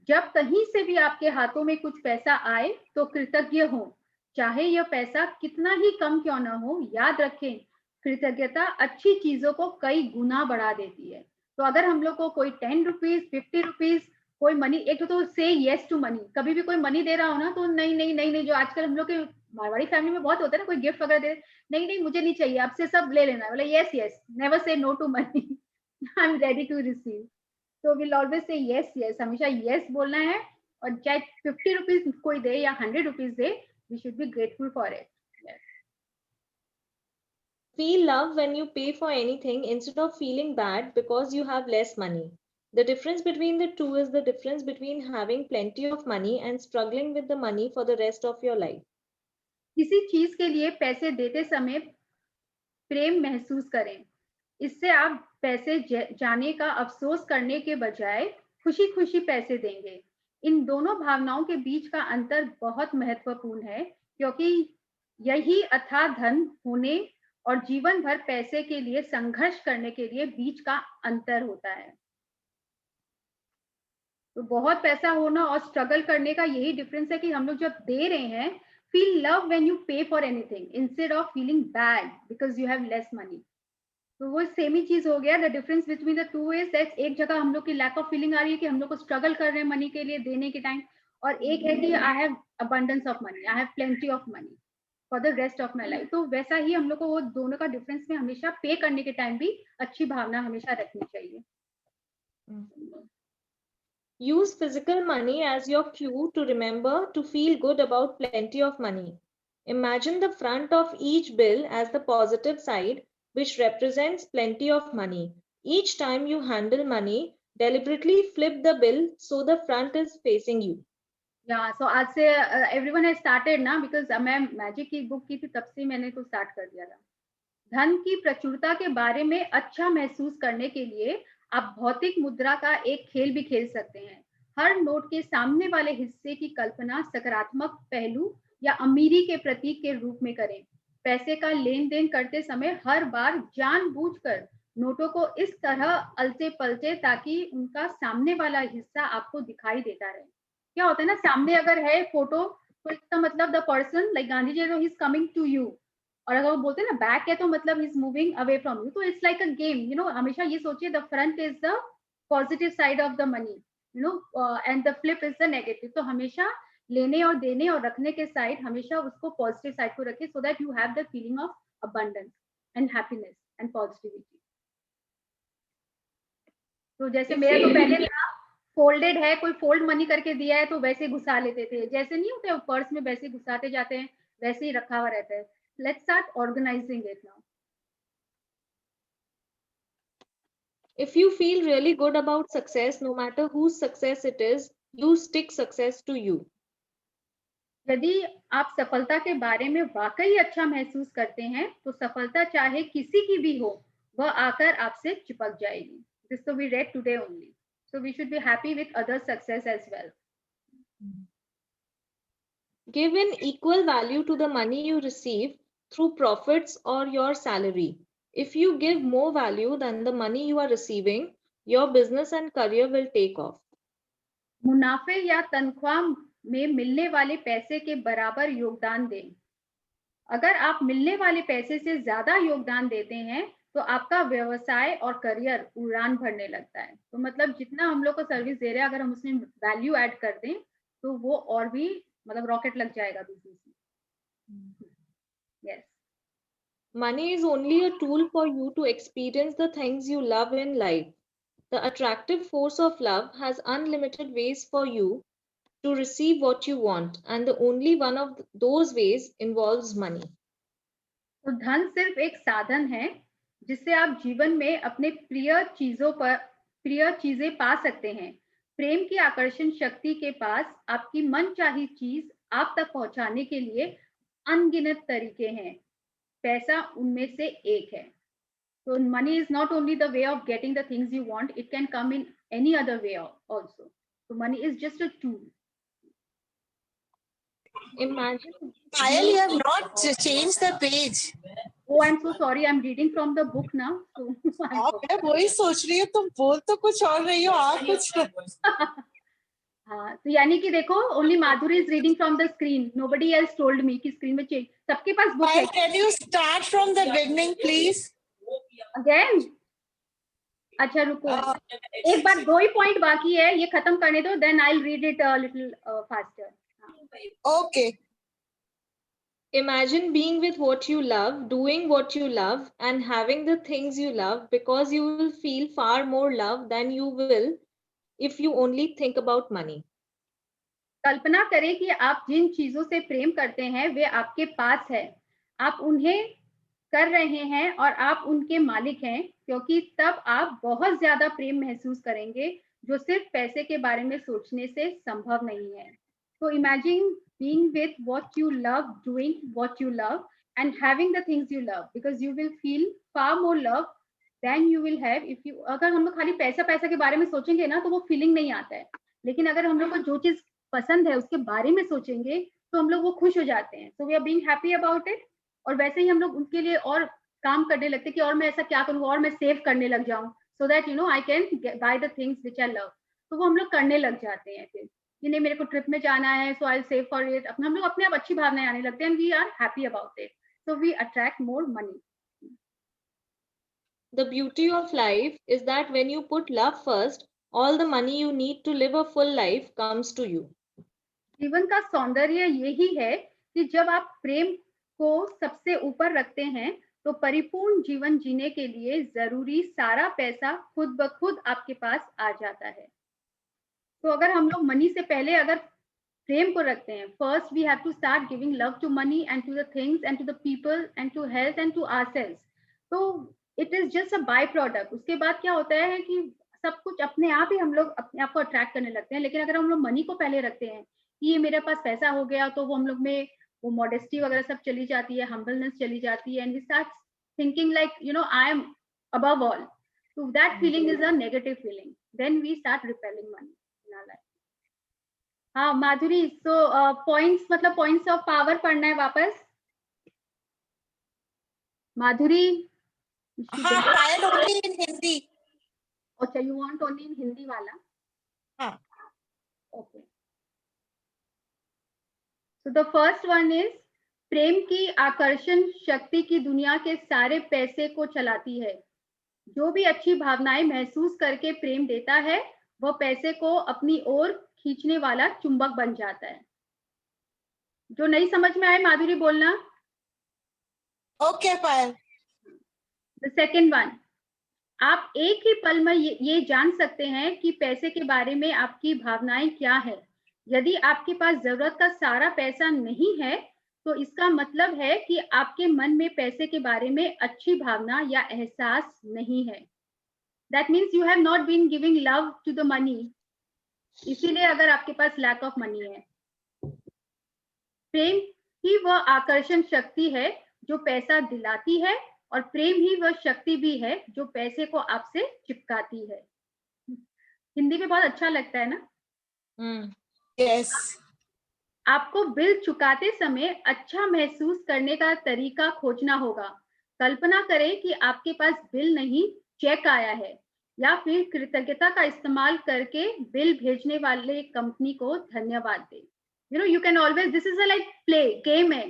जब कहीं से भी आपके हाथों में कुछ पैसा आए तो कृतज्ञ हो, चाहे यह पैसा कितना ही कम क्यों ना हो. याद रखें, कृतज्ञता अच्छी चीजों को कई गुना बढ़ा देती है. तो अगर हम लोग को कोई 10 रुपीज, 50 रुपीज, कोई मनी, एक तो से येस टू मनी. कभी भी कोई मनी दे रहा हो ना तो नहीं नहीं नहीं नहीं, जो आजकल हम लोग के मारवाड़ी फैमिली में बहुत होता है ना, कोई गिफ्ट वगैरह दे, नहीं नहीं मुझे नहीं चाहिए, आपसे सब ले लेना है. बोले yes yes, never say no to money, I am ready to receive. तो will always say yes yes, हमेशा यस बोलना है. और चाहे 50 रुपीज कोई दे या 100 रुपीज दे, we should be grateful for it. Feel love when you pay for anything instead of feeling bad because you have less money. The difference between the two is the difference between having plenty of money and struggling with the money for the rest of your life. किसी चीज के लिए पैसे देते समय प्रेम महसूस करें. इससे आप पैसे जाने का अफसोस करने के बजाय खुशी खुशी पैसे देंगे. इन दोनों भावनाओं के बीच का अंतर बहुत महत्वपूर्ण है, क्योंकि यही अथाह धन होने और जीवन भर पैसे के लिए संघर्ष करने के लिए बीच का अंतर होता है. तो बहुत पैसा होना और स्ट्रगल करने का यही डिफरेंस है कि हम लोग जब दे रहे हैं, फील लव व्हेन यू पे for anything instead of feeling bad because you have less money. तो वो सेम ही चीज हो गया. The difference between the two is that एक जगह हम लोग की लैक ऑफ फीलिंग आ रही है कि हम लोग को स्ट्रगल कर रहे हैं मनी के लिए देने के टाइम, और एक है कि I have abundance of money, I have plenty of money for the rest of my life. तो वैसा ही हम लोग को वो दोनों का डिफरेंस में हमेशा पे करने के टाइम भी अच्छी भावना हमेशा रखनी चाहिए. Use physical money as your cue to remember to feel good about plenty of money. Imagine the front of each bill as the positive side, which represents plenty of money. Each time you handle money, deliberately flip the bill so the front is facing you. Yeah, so आज से everyone has started ना, because मैं magic की book की थी तब से मैंने तो स्टार्ट कर दिया था. धन की प्रचुरता के बारे में अच्छा महसूस करने के लिए आप भौतिक मुद्रा का एक खेल भी खेल सकते हैं. हर नोट के सामने वाले हिस्से की कल्पना सकारात्मक पहलू या अमीरी के प्रतीक के रूप में करें. पैसे का लेन देन करते समय हर बार जानबूझकर नोटों को इस तरह अलते पलटे ताकि उनका सामने वाला हिस्सा आपको दिखाई देता रहे. क्या होता है ना, सामने अगर है फोटो तो इसका मतलब the person like Gandhi ji ही इज कमिंग टू यू, और अगर वो बोलते हैं ना बैक है तो मतलब he is moving away from you. तो it's like a game, you know. हमेशा ये सोचिए the front is the positive side of the money, you know, and the flip is the negative. तो हमेशा लेने और देने और रखने के साइड हमेशा उसको पॉजिटिव साइड को रखें, so that you have the feeling of abundance and happiness and positivity. तो जैसे मेरा तो पहले था फोल्डेड है, कोई फोल्ड मनी करके दिया है तो वैसे घुसा लेते थे, जैसे नहीं होते पर्स में वैसे घुसाते जाते हैं, वैसे ही रखा हुआ रहता है. Let's start organizing it now. If you feel really good about success, no matter whose success it is, you stick success to you. यदि आप सफलता के बारे में वाकई अच्छा महसूस करते हैं तो सफलता चाहे किसी की भी हो वह आकर आपसे चिपक जाएगी. This so we read today only. So we should be happy with other success as well. Give an equal value to the money you receive through profits or your salary. If you give more value than the money you are receiving, your business and career will take off. मुनाफे या तनख्वाह में मिलने वाले पैसे के बराबर योगदान दें. अगर आप मिलने वाले पैसे से ज्यादा योगदान देते हैं तो आपका व्यवसाय और करियर उड़ान भरने लगता है. तो मतलब जितना हम लोग को सर्विस दे रहे हैं अगर हम उसमें वैल्यू ऐड कर दें तो वो और भी मतलब रॉकेट लग जाएगा बिजनेस में. Yes. Money is only a tool for you to experience the things you love in life. The attractive force of love has unlimited ways for you to receive what you want, and the only one of those ways involves money. तो धन सिर्फ एक साधन है जिससे आप जीवन में अपने प्रिय चीजें पा सकते हैं. प्रेम की आकर्षण शक्ति के पास आपकी मनचाही चीज आप तक पहुंचाने के लिए अनगिनत तरीके हैं. पैसा उनमें से एक है. So money is not only the way of getting the things you want, it can come in any other way also. So money is just a tool. Imagine. Payal, you have not changed the page. Oh, I'm so sorry. I'm reading from the book now. So मैं वही सोच रही हूँ तुम बोल तो कुछ और रही हो आ कुछ. हाँ, तो यानी कि देखो only Madhuri is reading from the screen. Nobody else told me कि स्क्रीन में चेंज. सबके पास बुक है. Can you start from the beginning, please? Again? अच्छा रुको. एक बार 2 ही पॉइंट बाकी है ये खत्म करने दो. Then I'll read it a little faster. Okay. Imagine being with what you love, doing what you love, and having the things you love, because you will feel far more love than you will if you only think about money. कल्पना करें कि आप जिन चीजों से प्रेम करते हैं वे आपके पास है. आप उन्हें कर रहे हैं और आप उनके मालिक हैं क्योंकि तब आप बहुत ज्यादा प्रेम महसूस करेंगे जो सिर्फ पैसे के बारे में सोचने से संभव नहीं है. So imagine being with what you love, doing what you love, and having the things you love, because you will feel far more love than you will have if you. अगर हम लोग खाली पैसा के बारे में सोचेंगे ना तो वो फीलिंग नहीं आता है. लेकिन अगर हम लोग को जो चीज पसंद है उसके बारे में सोचेंगे तो हम लोग वो खुश हो जाते हैं. So we are being happy about it. और वैसे ही हम लोग उनके लिए और काम करने लगते हैं कि और मैं ऐसा क्या करूँ और मैं सेव करने लग जाऊं so that you know I can buy the things which I love. तो वो हम लोग करने लग जाते हैं फिर कि नहीं मेरे को ट्रिप में जाना है so I'll save for it. हम लोग अपने आप अच्छी भावनाएं आने लगते हैं and we are happy about it. So we attract more money. The beauty of life is that when you put love first, all the money you need to live a full life comes to you. जीवन का सौंदर्य यही है कि जब आप प्रेम को सबसे ऊपर रखते हैं तो परिपूर्ण जीवन जीने के लिए जरूरी सारा पैसा खुद ब खुद आपके पास आ जाता है. तो अगर हम लोग मनी से पहले अगर प्रेम को रखते हैं, first we have to start giving love to money and to the things and to the people and to health and to ourselves. तो it is just a byproduct. उसके बाद क्या होता है कि सब कुछ अपने आप ही हम लोग अपने आप को अट्रैक्ट करने लगते हैं. लेकिन अगर हम लोग मनी को पहले रखते हैं कि ये मेरे पास पैसा हो गया तो वो हम लोग में वो मॉडेस्टी वगैरह सब चली जाती है, हम्बलनेस चली जाती है and we start thinking like you know I am above all. So that feeling is a negative feeling. Then we start repelling money in our life. हाँ माधुरी, so points मतलब points of power पढ़ना है वापस. माधुरी. हाँ पायल only in Hindi. अच्छा you want only in Hindi वाला. हाँ. Okay. So the first one is प्रेम की आकर्षण शक्ति की दुनिया के सारे पैसे को चलाती है. जो भी अच्छी भावनाएं महसूस करके प्रेम देता है वह पैसे को अपनी ओर खींचने वाला चुंबक बन जाता है. जो नहीं समझ में आए माधुरी बोलना. Okay Payal. The second one, आप एक ही पल में ये जान सकते हैं कि पैसे के बारे में आपकी भावनाएं क्या है. यदि आपके पास जरूरत का सारा पैसा नहीं है तो इसका मतलब है कि आपके मन में पैसे के बारे में अच्छी भावना या एहसास नहीं है. That means you have not been giving love to the money. इसीलिए अगर आपके पास lack of money है. प्रेम ही वह आकर्षण शक्ति है जो पैसा दिलाती है, और प्रेम ही वह शक्ति भी है जो पैसे को आपसे चिपकाती है। हिंदी में बहुत अच्छा लगता है ना? यस। आपको बिल चुकाते समय अच्छा महसूस करने का तरीका खोजना होगा। कल्पना करें कि आपके पास बिल नहीं, चेक आया है, या फिर कृतज्ञता का इस्तेमाल करके बिल भेजने वाले कंपनी को धन्यवाद दें। You know, you can always, this is a like play game है।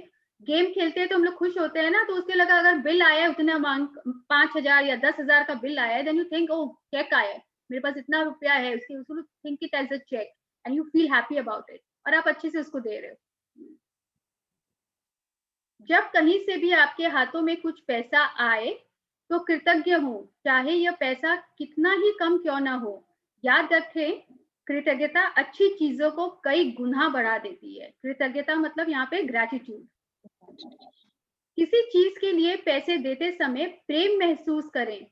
गेम खेलते हैं तो हम लोग खुश होते हैं ना, तो उसके लगा अगर बिल आया है उतना अमाउंट 5,000 या 10,000 का बिल आया है, then you think oh cheque आया है, मेरे पास इतना रुपया है, उसको think it as a cheque and you feel happy about it, और आप अच्छे से उसको दे रहे हो। जब कहीं से भी आपके हाथों में कुछ पैसा आए तो कृतज्ञ हो, चाहे यह पैसा कितना ही कम क्यों ना हो। याद रखें, कृतज्ञता अच्छी चीजों को कई गुना बढ़ा देती है। कृतज्ञता मतलब यहाँ पे ग्रैटिट्यूड। किसी चीज के लिए पैसे देते समय प्रेम महसूस करें।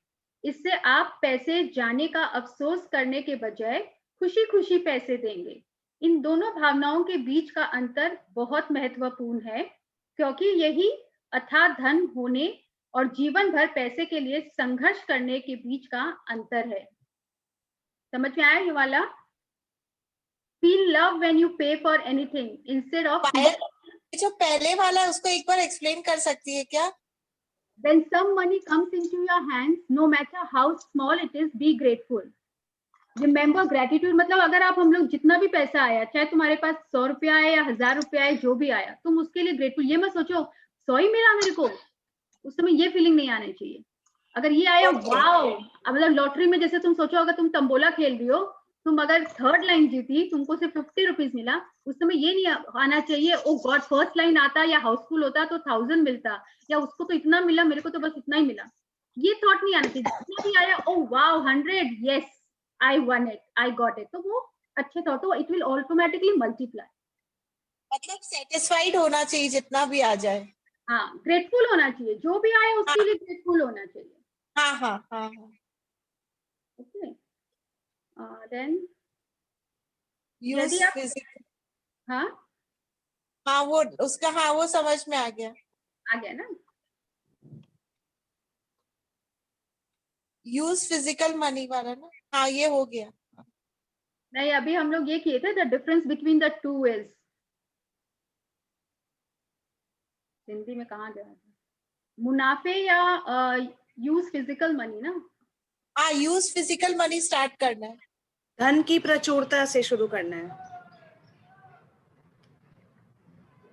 इससे आप पैसे जाने का अफसोस करने के बजाय खुशी खुशी पैसे देंगे। इन दोनों भावनाओं के बीच का अंतर बहुत महत्वपूर्ण है, क्योंकि यही अथाह धन होने और जीवन भर पैसे के लिए संघर्ष करने के बीच का अंतर है। समझ में आया ये वाला? फील लव व्हेन यू पे फॉर एनीथिंग इंस्टेड ऑफ जो पहले वाला है उसको एक बार एक्सप्लेन कर सकती है क्या? When some money comes into your hands, no matter how small it is, be grateful. Remember gratitude मतलब अगर आप हम लोग जितना भी पैसा आया, चाहे तुम्हारे पास 100 रुपया आया या 1000 रुपया आया, जो भी आया, तुम उसके लिए ग्रेटफुल। ये मत सोचो 100 ही मिला मेरे को, उस समय ये फीलिंग नहीं आनी चाहिए। अगर ये आया वाओ, मतलब लॉटरी में जैसे तुम सोचो अगर तुम तंबोला खेल रही हो, तुम अगर थर्ड लाइन जीती, तुमको सिर्फ 50 रुपीज मिला, उस समय ये नहीं आना चाहिए ओ गॉड फर्स्ट लाइन आता या हाउसफुल होता तो 1000 मिलता, या उसको तो इतना मिला, मेरे को तो बस इतना ही मिला। ये थॉट नहीं आना चाहिए। जितना भी आया oh wow 100, yes I one it, I got it, तो वो अच्छे थॉट, तो इट विल ऑटोमेटिकली मल्टीप्लाई। मतलब सेटिस्फाइड होना चाहिए जितना भी आ जाए। हाँ, ग्रेटफुल होना चाहिए, जो भी आए उसके लिए ग्रेटफुल होना चाहिए। हाँ हाँ हाँ हाँ। ओके, देन यूज यदि आप हाँ हाँ वो उसका हाँ वो समझ में आ गया ना। यूज फिजिकल मनी वाला ना, हाँ ये हो गया। नहीं, अभी हम लोग ये किए थे the difference between the two is, Hindi में कहाँ गया था, मुनाफे या यूज फिजिकल मनी ना। हाँ यूज फिजिकल मनी स्टार्ट करना है, धन की प्रचुरता से शुरू करना है।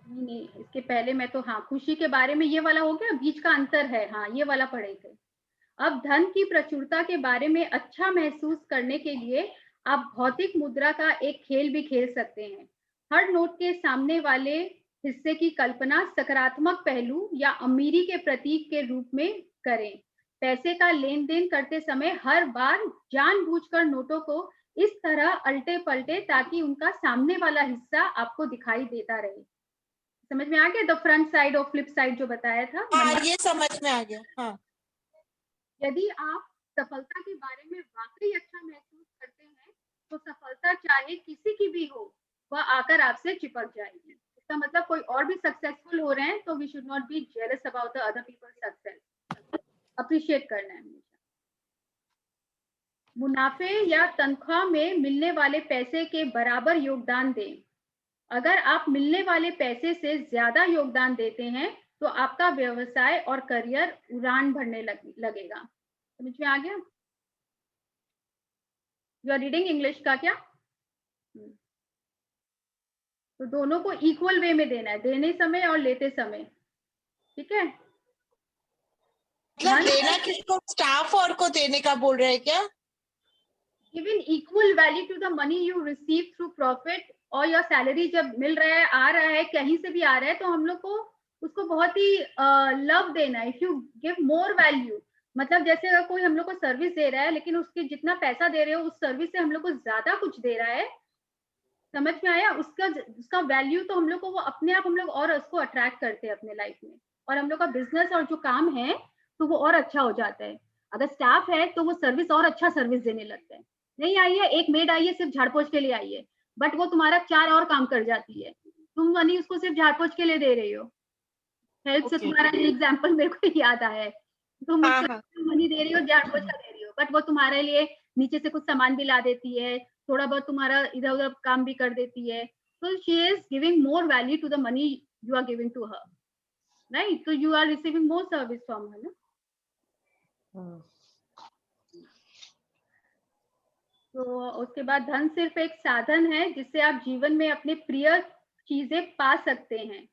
नहीं, इसके पहले मैं तो हाँ खुशी के बारे में, ये वाला हो गया, बीच का अंतर है, हाँ ये वाला पढ़े थे। अब धन की प्रचुरता के बारे में अच्छा महसूस करने के लिए आप भौतिक मुद्रा का एक खेल भी खेल सकते हैं। हर नोट के सामने वाले हिस्से की कल्पना सकारात्मक पहलू या अमीरी के प्रतीक के रूप में करें। पैसे का लेन देन करते समय हर बार जानबूझकर नोटों को इस तरह अल्टे पलटे ताकि उनका सामने वाला हिस्सा आपको दिखाई देता रहे। समझ में आ गया? द फ्रंट साइड और फ्लिप साइड जो बताया था। हाँ ये समझ में आ गया। हाँ, यदि आप सफलता के बारे में वाकई अच्छा महसूस करते हैं तो सफलता चाहे किसी की भी हो, वह आकर आपसे चिपक जाएगी। इसका मतलब कोई और भी सक्सेसफुल हो रहे हैं तो we should not be jealous about the other people's success, appreciate करना है हमेशा। मुनाफे या तनख्वाह में मिलने वाले पैसे के बराबर योगदान दें। अगर आप मिलने वाले पैसे से ज्यादा योगदान देते हैं तो आपका व्यवसाय और करियर उड़ान भरने लगेगा। समझ में आ गया? यू आर रीडिंग इंग्लिश का क्या? तो दोनों को इक्वल वे में देना है, देने समय और लेते समय। ठीक है? मतलब देना किसको? स्टाफ और को देने का बोल रहे हैं क्या? Given equal value to the money you receive through profit और योर सैलरी जब मिल रहा है, आ रहा है, कहीं से भी आ रहा है, तो हम लोग को उसको बहुत ही लव देना है। If you give more value, मतलब जैसे अगर कोई हम लोग को सर्विस दे रहा है लेकिन उसके जितना पैसा दे रहे हो उस सर्विस से हम लोग को ज्यादा कुछ दे रहा है, समझ में आया? उसका वैल्यू तो हम लोग को वो अपने आप हम लोग और उसको अट्रैक्ट करते हैं अपने लाइफ में, और हम लोग का बिजनेस और जो काम है तो वो और अच्छा हो जाता है। अगर स्टाफ है तो वो सर्विस और अच्छा सर्विस देने लगता है। नहीं आई है, एक मेड आई है सिर्फ झाड़ पोछ के लिए आई है, बट वो तुम्हारा 4 और काम कर जाती है, तुम मनी उसको सिर्फ झाड़ पोछ के लिए दे रही हो। हेल्प से Okay. तुम्हारा एग्जाम्पल मेरे को याद आया है, तुम हाँ, उसको हाँ। मनी दे रही हो, झाड़ पोछा दे रही हो, बट वो तुम्हारे लिए नीचे से कुछ सामान भी ला देती है, थोड़ा बहुत तुम्हारा इधर उधर काम भी कर देती है। तो she is giving more value to the money you are giving to her, right? तो you are receiving more service from her ना। तो उसके बाद धन सिर्फ एक साधन है जिससे आप जीवन में अपने प्रिय चीजें पा सकते हैं।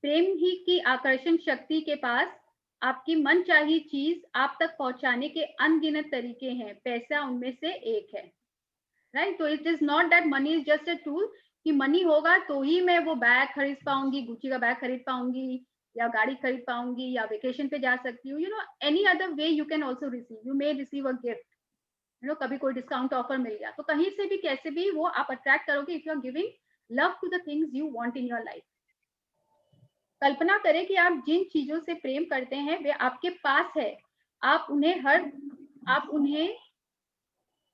प्रेम ही की आकर्षण शक्ति के पास आपकी मनचाही चीज आप तक पहुंचाने के अनगिनत तरीके हैं, पैसा उनमें से एक है, राइट? तो it is not that money is just a tool कि मनी होगा तो ही मैं वो बैग खरीद पाऊंगी, गुच्ची का बैग खरीद पाऊंगी, या गाड़ी खरीद पाऊंगी, या वेकेशन पे जा सकती हूँ। You know, any other way you can also receive, you may receive a gift, you know, कभी कोई डिस्काउंट ऑफर मिल गया, तो कहीं से भी कैसे भी वो आप अट्रैक्ट करोगे if you are giving love to the things you want in your life. कल्पना करें कि आप जिन चीजों से प्रेम करते हैं वे आपके पास है, आप उन्हें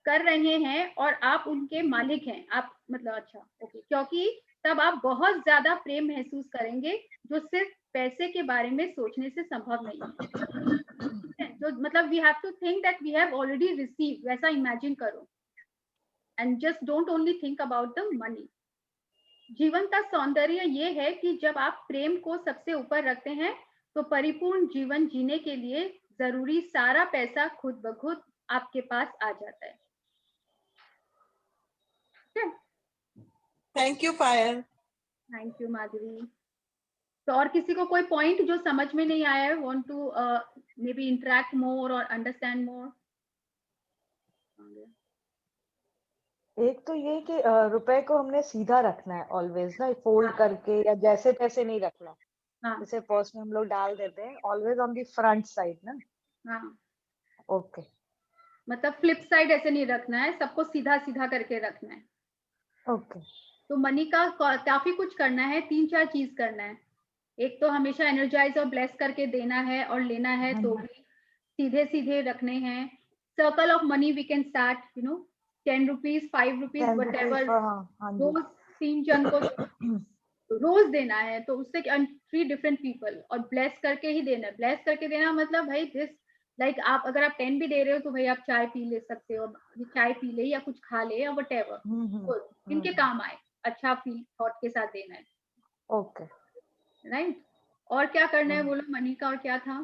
कर रहे हैं और आप उनके मालिक हैं। आप मतलब अच्छा ओके, क्योंकि तब आप बहुत ज्यादा प्रेम महसूस करेंगे जो सिर्फ पैसे के बारे में सोचने से संभव नहीं है। तो मतलब we have to think that we have already receive, वैसा इमेजिन करो, and just don't only think about the money. जीवन का सौंदर्य ये है कि जब आप प्रेम को सबसे ऊपर रखते हैं तो परिपूर्ण जीवन जीने के लिए जरूरी सारा पैसा खुद ब खुद आपके पास आ जाता है। Thank you Payal. Thank you Madhuri. तो और किसी को कोई पॉइंट जो समझ में नहीं आया है, want to maybe interact more और अंडरस्टैंड मोर? एक तो ये कि रुपए को हमने सीधा रखना है ऑलवेज ना, फोल्ड हाँ। करके या जैसे तैसे नहीं रखना। हाँ जैसे पर्स में हम लोग डाल देते हैं, always on the front side ना। हाँ, ओके, मतलब फ्लिप साइड ऐसे नहीं रखना है, सबको सीधा सीधा करके रखना है। ओके। तो मनी का काफी कुछ करना है, 3-4 चीज करना है। एक तो हमेशा एनर्जाइज और ब्लेस करके देना है और लेना है, तो भी सीधे सीधे रखने हैं। Circle of money we can start, you know, 10 rupees, 5 rupees, whatever, रोज 3 जन को रोज देना है, तो उससे 3 डिफरेंट पीपल, और ब्लेस करके ही देना है। ब्लेस करके देना मतलब भाई दिस लाइक आप अगर आप 10 भी दे रहे हो तो भाई आप चाय पी ले सकते हो, चाय पी ले या कुछ खा ले या वट एवर, तो इनके काम आए, अच्छा फील थॉट के साथ देना है। Okay, right? और क्या करना है बोलो मनी का, और क्या था?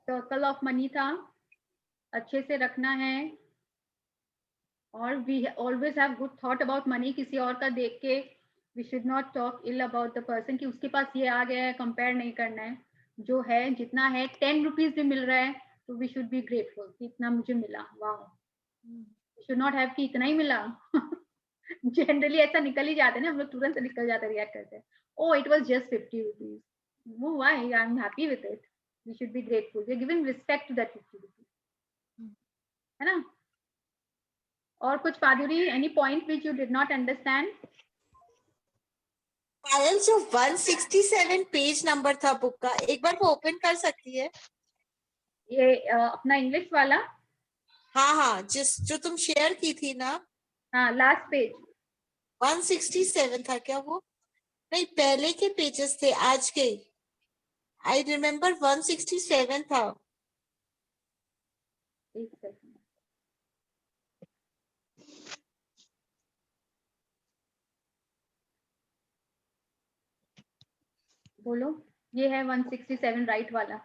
सर्कल ऑफ मनी था, अच्छे से रखना है, और we always have good thought about money. किसी और का देख के we should not talk ill about the person कि उसके पास ये आ गया है, कंपेयर नहीं करना है। जो है जितना है, 10 रुपीज भी मिल रहा है तो वी शुड बी ग्रेटफुल कि इतना मुझे मिला, वाह। वी शुड नॉट हैव कि इतना ही मिला। जनरली ऐसा निकल ही जाते हैं ना हम लोग, तुरंत निकल जाते, रिएक्ट करते हैं, oh it was just 50 rupees, why I am happy with it. We should be grateful, we are giving respect to that 50 rupees, है ना? और कुछ Madhuri, any point which you did not understand? Payal, जो 167 पेज नंबर था book का, एक बार वो open कर सकती है? ये अपना इंग्लिश वाला? हाँ हाँ, जो तुम शेयर की थी ना। हाँ, लास्ट पेज 167 था क्या वो? नहीं, पहले के पेजेस थे आज के। आई रिमेम्बर 167 था। एक सेकंड, बोलो। ये है 167 राइट वाला।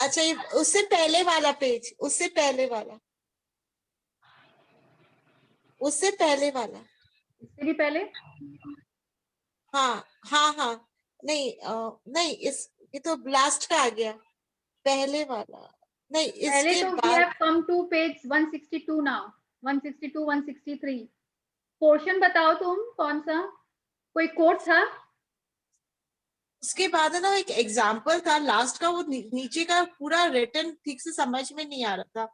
अच्छा, ये उससे पहले वाला पेज, उससे पहले वाला, उससे पहले वाला। इससे भी पहले? हाँ हाँ हाँ, नहीं नहीं, ये तो लास्ट का आ गया, पहले वाला नहीं, पहले इसके तो वी बाद। Have come to page 162 now, 162, 163। Portion बताओ तुम, कौन सा? कोई कोट था? उसके बाद है ना एक एग्जाम्पल था लास्ट का, वो नीचे का पूरा रिटर्न ठीक से समझ में नहीं आ रहा था।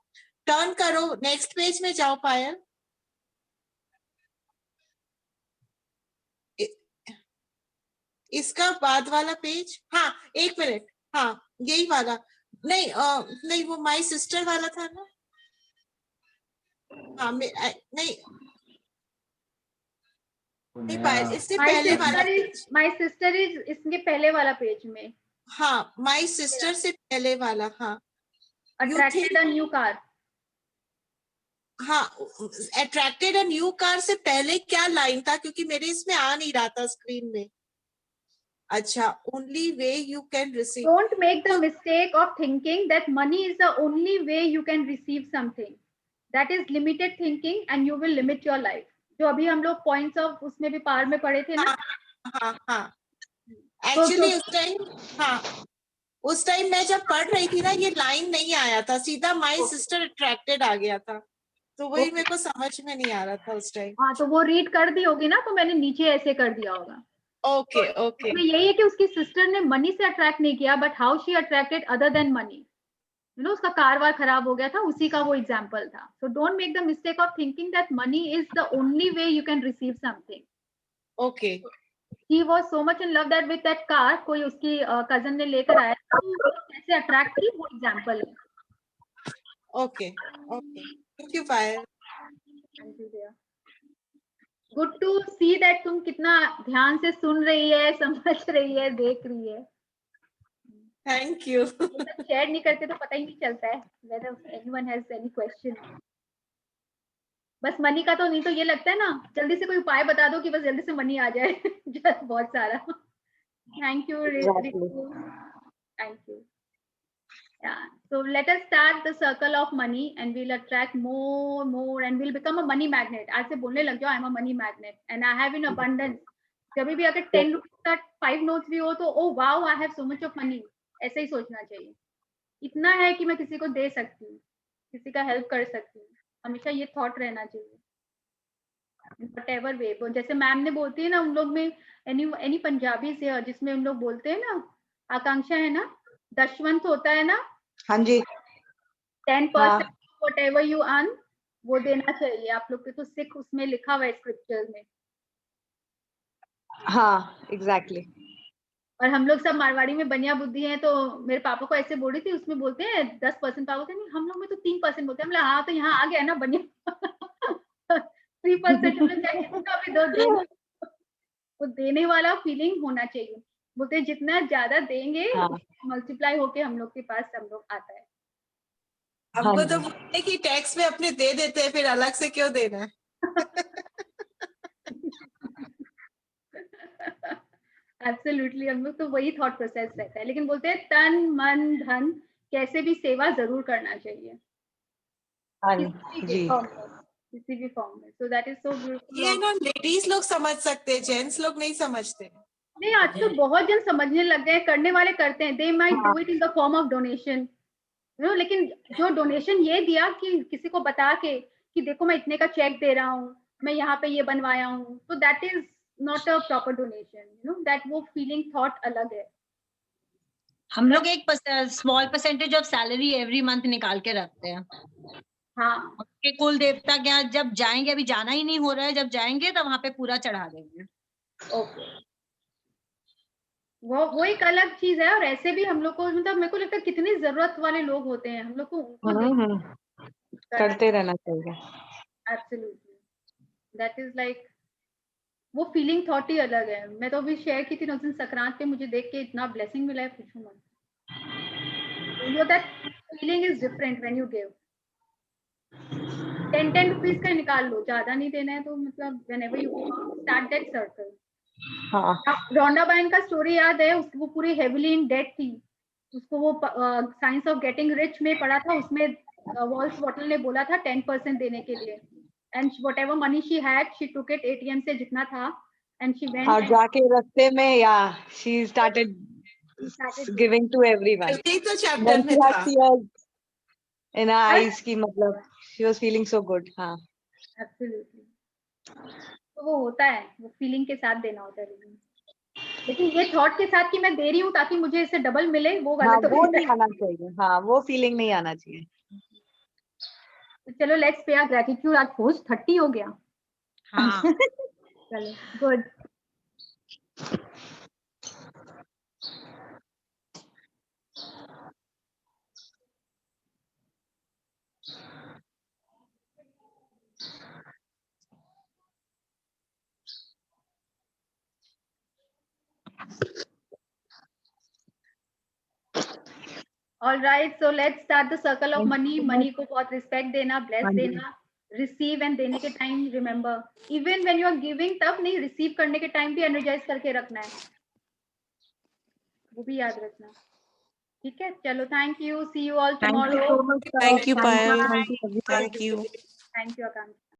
टर्न करो, नेक्स्ट पेज में जाओ पायल। इसका बाद वाला पेज, हाँ एक मिनट, हाँ यही वाला। नहीं नहीं, वो माय सिस्टर वाला था ना। हाँ नहीं, नहीं पायल, इससे माय पहले वाला सिस्टर इज इसके पहले वाला पेज में। हाँ, माय सिस्टर से पहले वाला। हाँ, अट्रैक्टेड अ न्यू कार। हाँ, अट्रैक्टेड अ न्यू कार से पहले क्या लाइन था, क्योंकि मेरे इसमें आ नहीं रहा था स्क्रीन में। अच्छा, only way you can receive. Don't make the mistake of thinking that money is the only way you can receive something. That is limited thinking and you will limit your life. जो अभी हम लोग points of उसमें भी पार में पढ़े थे ना। हाँ हाँ, एक्चुअली उस टाइम मैं जब पढ़ रही थी ना, ये लाइन नहीं आया था, सीधा माय सिस्टर अट्रैक्टेड आ गया था, तो वही मेरे को समझ में नहीं आ रहा था उस टाइम। हाँ, तो वो रीड कर दी होगी ना, तो मैंने नीचे ऐसे कर दिया होगा। Okay okay. तो यही है कि उसकी सिस्टर ने मनी से अट्रैक्ट नहीं किया, but how she attracted other than money. You no, उसका कारवार खराब हो गया था, उसी का वो एग्जांपल था। So don't make the mistake of thinking that money is the only way you can receive something. Okay. He was so much in love that with that car, कोई उसकी कजन ने लेकर आया, तो कैसे अट्रैक्ट की वो एग्जांपल है। Okay okay, thank you Payal. Good to see that तुम कितना ध्यान से सुन रही है, समझ रही है, देख रही है। Thank you. शेयर नहीं करते तो पता ही नहीं चलता है whether anyone has any question। बस मनी का तो नहीं, तो ये लगता है ना, जल्दी से कोई उपाय बता दो कि बस जल्दी से मनी आ जाए। जस्ट बहुत सारा। Thank you thank you. Yeah, so let us start the circle of money and we'll attract more and we'll become a money magnet। आज से बोलने लग जाओ, I'm a money magnet and I have in abundance। जब भी अगर 10 rupees का 5 notes भी हो तो oh wow, I have so much of money। ऐसे ही सोचना चाहिए, इतना है कि मैं किसी को दे सकती हूँ, किसी का हेल्प कर सकती हूँ। हमेशा ये थॉट रहना चाहिए। Whatever way, जैसे मैम ने बोलती है ना, उन लोग में एनी पंजाबी से जिसमें उन लोग बोलते हैं ना, आकांक्षा है ना, दशवंत होता है ना। हाँ जी। 10% whatever you earn वो देना चाहिए आप लोग के, तो सिख उसमें लिखा हुआ है स्क्रिप्चर में। हाँ एग्जैक्टली। और हम लोग सब मारवाड़ी में बनिया बुद्धि है, तो मेरे पापा को ऐसे बोल रही थी, उसमें बोलते हैं 10%, पापा बोलते नहीं हम लोग में तो 3% बोलते हैं। मतलब हाँ, तो यहाँ आ गया ना बनिया। 3% भी दो देना, वो देने वाला फीलिंग होना चाहिए। बोलते हैं जितना ज्यादा देंगे मल्टीप्लाई होके हम लोग के पास हम लोग आता है। हमको तो बोलते कि टैक्स में अपने दे देते हैं, फिर अलग से क्यों देना है। एब्सोल्युटली, हम लोग तो वही थॉट प्रोसेस रहता है, लेकिन बोलते हैं तन मन धन कैसे भी सेवा जरूर करना चाहिए, किसी भी फॉर्म में। So that is so beautiful. ये ना लेडीज लोग समझ सकते हैं, जेंट्स लोग नहीं समझते। नहीं, आज तो बहुत जन समझने लग गए, करने वाले करते हैं। They might do it in the form of donation, you know, लेकिन जो डोनेशन ये दिया कि किसी को बता के कि देखो मैं इतने का चेक दे रहा हूँ, मैं यहाँ पे ये बनवाया हूँ, तो that is not a proper donation, you know, that वो फीलिंग थॉट अलग है। हम लोग एक small percentage of salary every month निकाल के रखते हैं। हाँ, के कुल देवता क्या, जब जाएंगे, अभी जाना ही नहीं हो रहा है, जब जाएंगे तब वहां पे पूरा चढ़ा देंगे। ओके, वो एक अलग चीज है। और ऐसे भी हम लोग को, मतलब मेरे को लगता है कितनी जरूरत वाले लोग होते हैं, हम लोग को उनको करते रहना चाहिए। एब्सोल्युटली, दैट इज लाइक वो फीलिंग थॉट ही अलग है। मैं तो अभी शेयर की थी ना उस दिन संक्रांत पे, मुझे देख के इतना ब्लेसिंग मिला है, पूछो मत। You know that feeling is different when you give। 10 rupees का निकाल लो, ज्यादा नहीं देना है तो मतलब whenever you start that circle। रोंडा बहन का स्टोरी याद है, वो पूरी हेविली इन डेट थी, उसको वो साइंस ऑफ गेटिंग रिच में पढ़ा था, उसमें वॉल्स बॉटल ने बोला था 10% देने के लिए, and whatever money she had she took it ATM से जितना था, and she went और जाके रास्ते में she started giving to everyone। यही तो चैप्टर में था। in her eyes की मतलब she was feeling so good। हाँ एब्सोल्युटली, तो वो होता है, वो फीलिंग के साथ देना होता है। लेकिन ये थॉट के साथ कि मैं दे रही हूँ ताकि मुझे इससे डबल मिले, वो गलत वो नहीं आना चाहिए। हाँ, वो फीलिंग नहीं आना चाहिए। तो चलो लेट्स पे आवर ग्रेटिट्यूड। आज पोस्ट 30 हो गया। हाँ। चलो good. All right, so let's start the circle of Thank money. you. Money को बहुत respect देना, bless हाँ जी। देना, receive and देने के time remember, even when you are giving तब नहीं, receive करने के time भी energize करके रखना है, वो भी याद रखना। ठीक है, चलो, thank you, see you all Thank you tomorrow. so much. Thank you, Thank you. Payal. Thank you, everybody. Thank you. Thank you, Akanksha.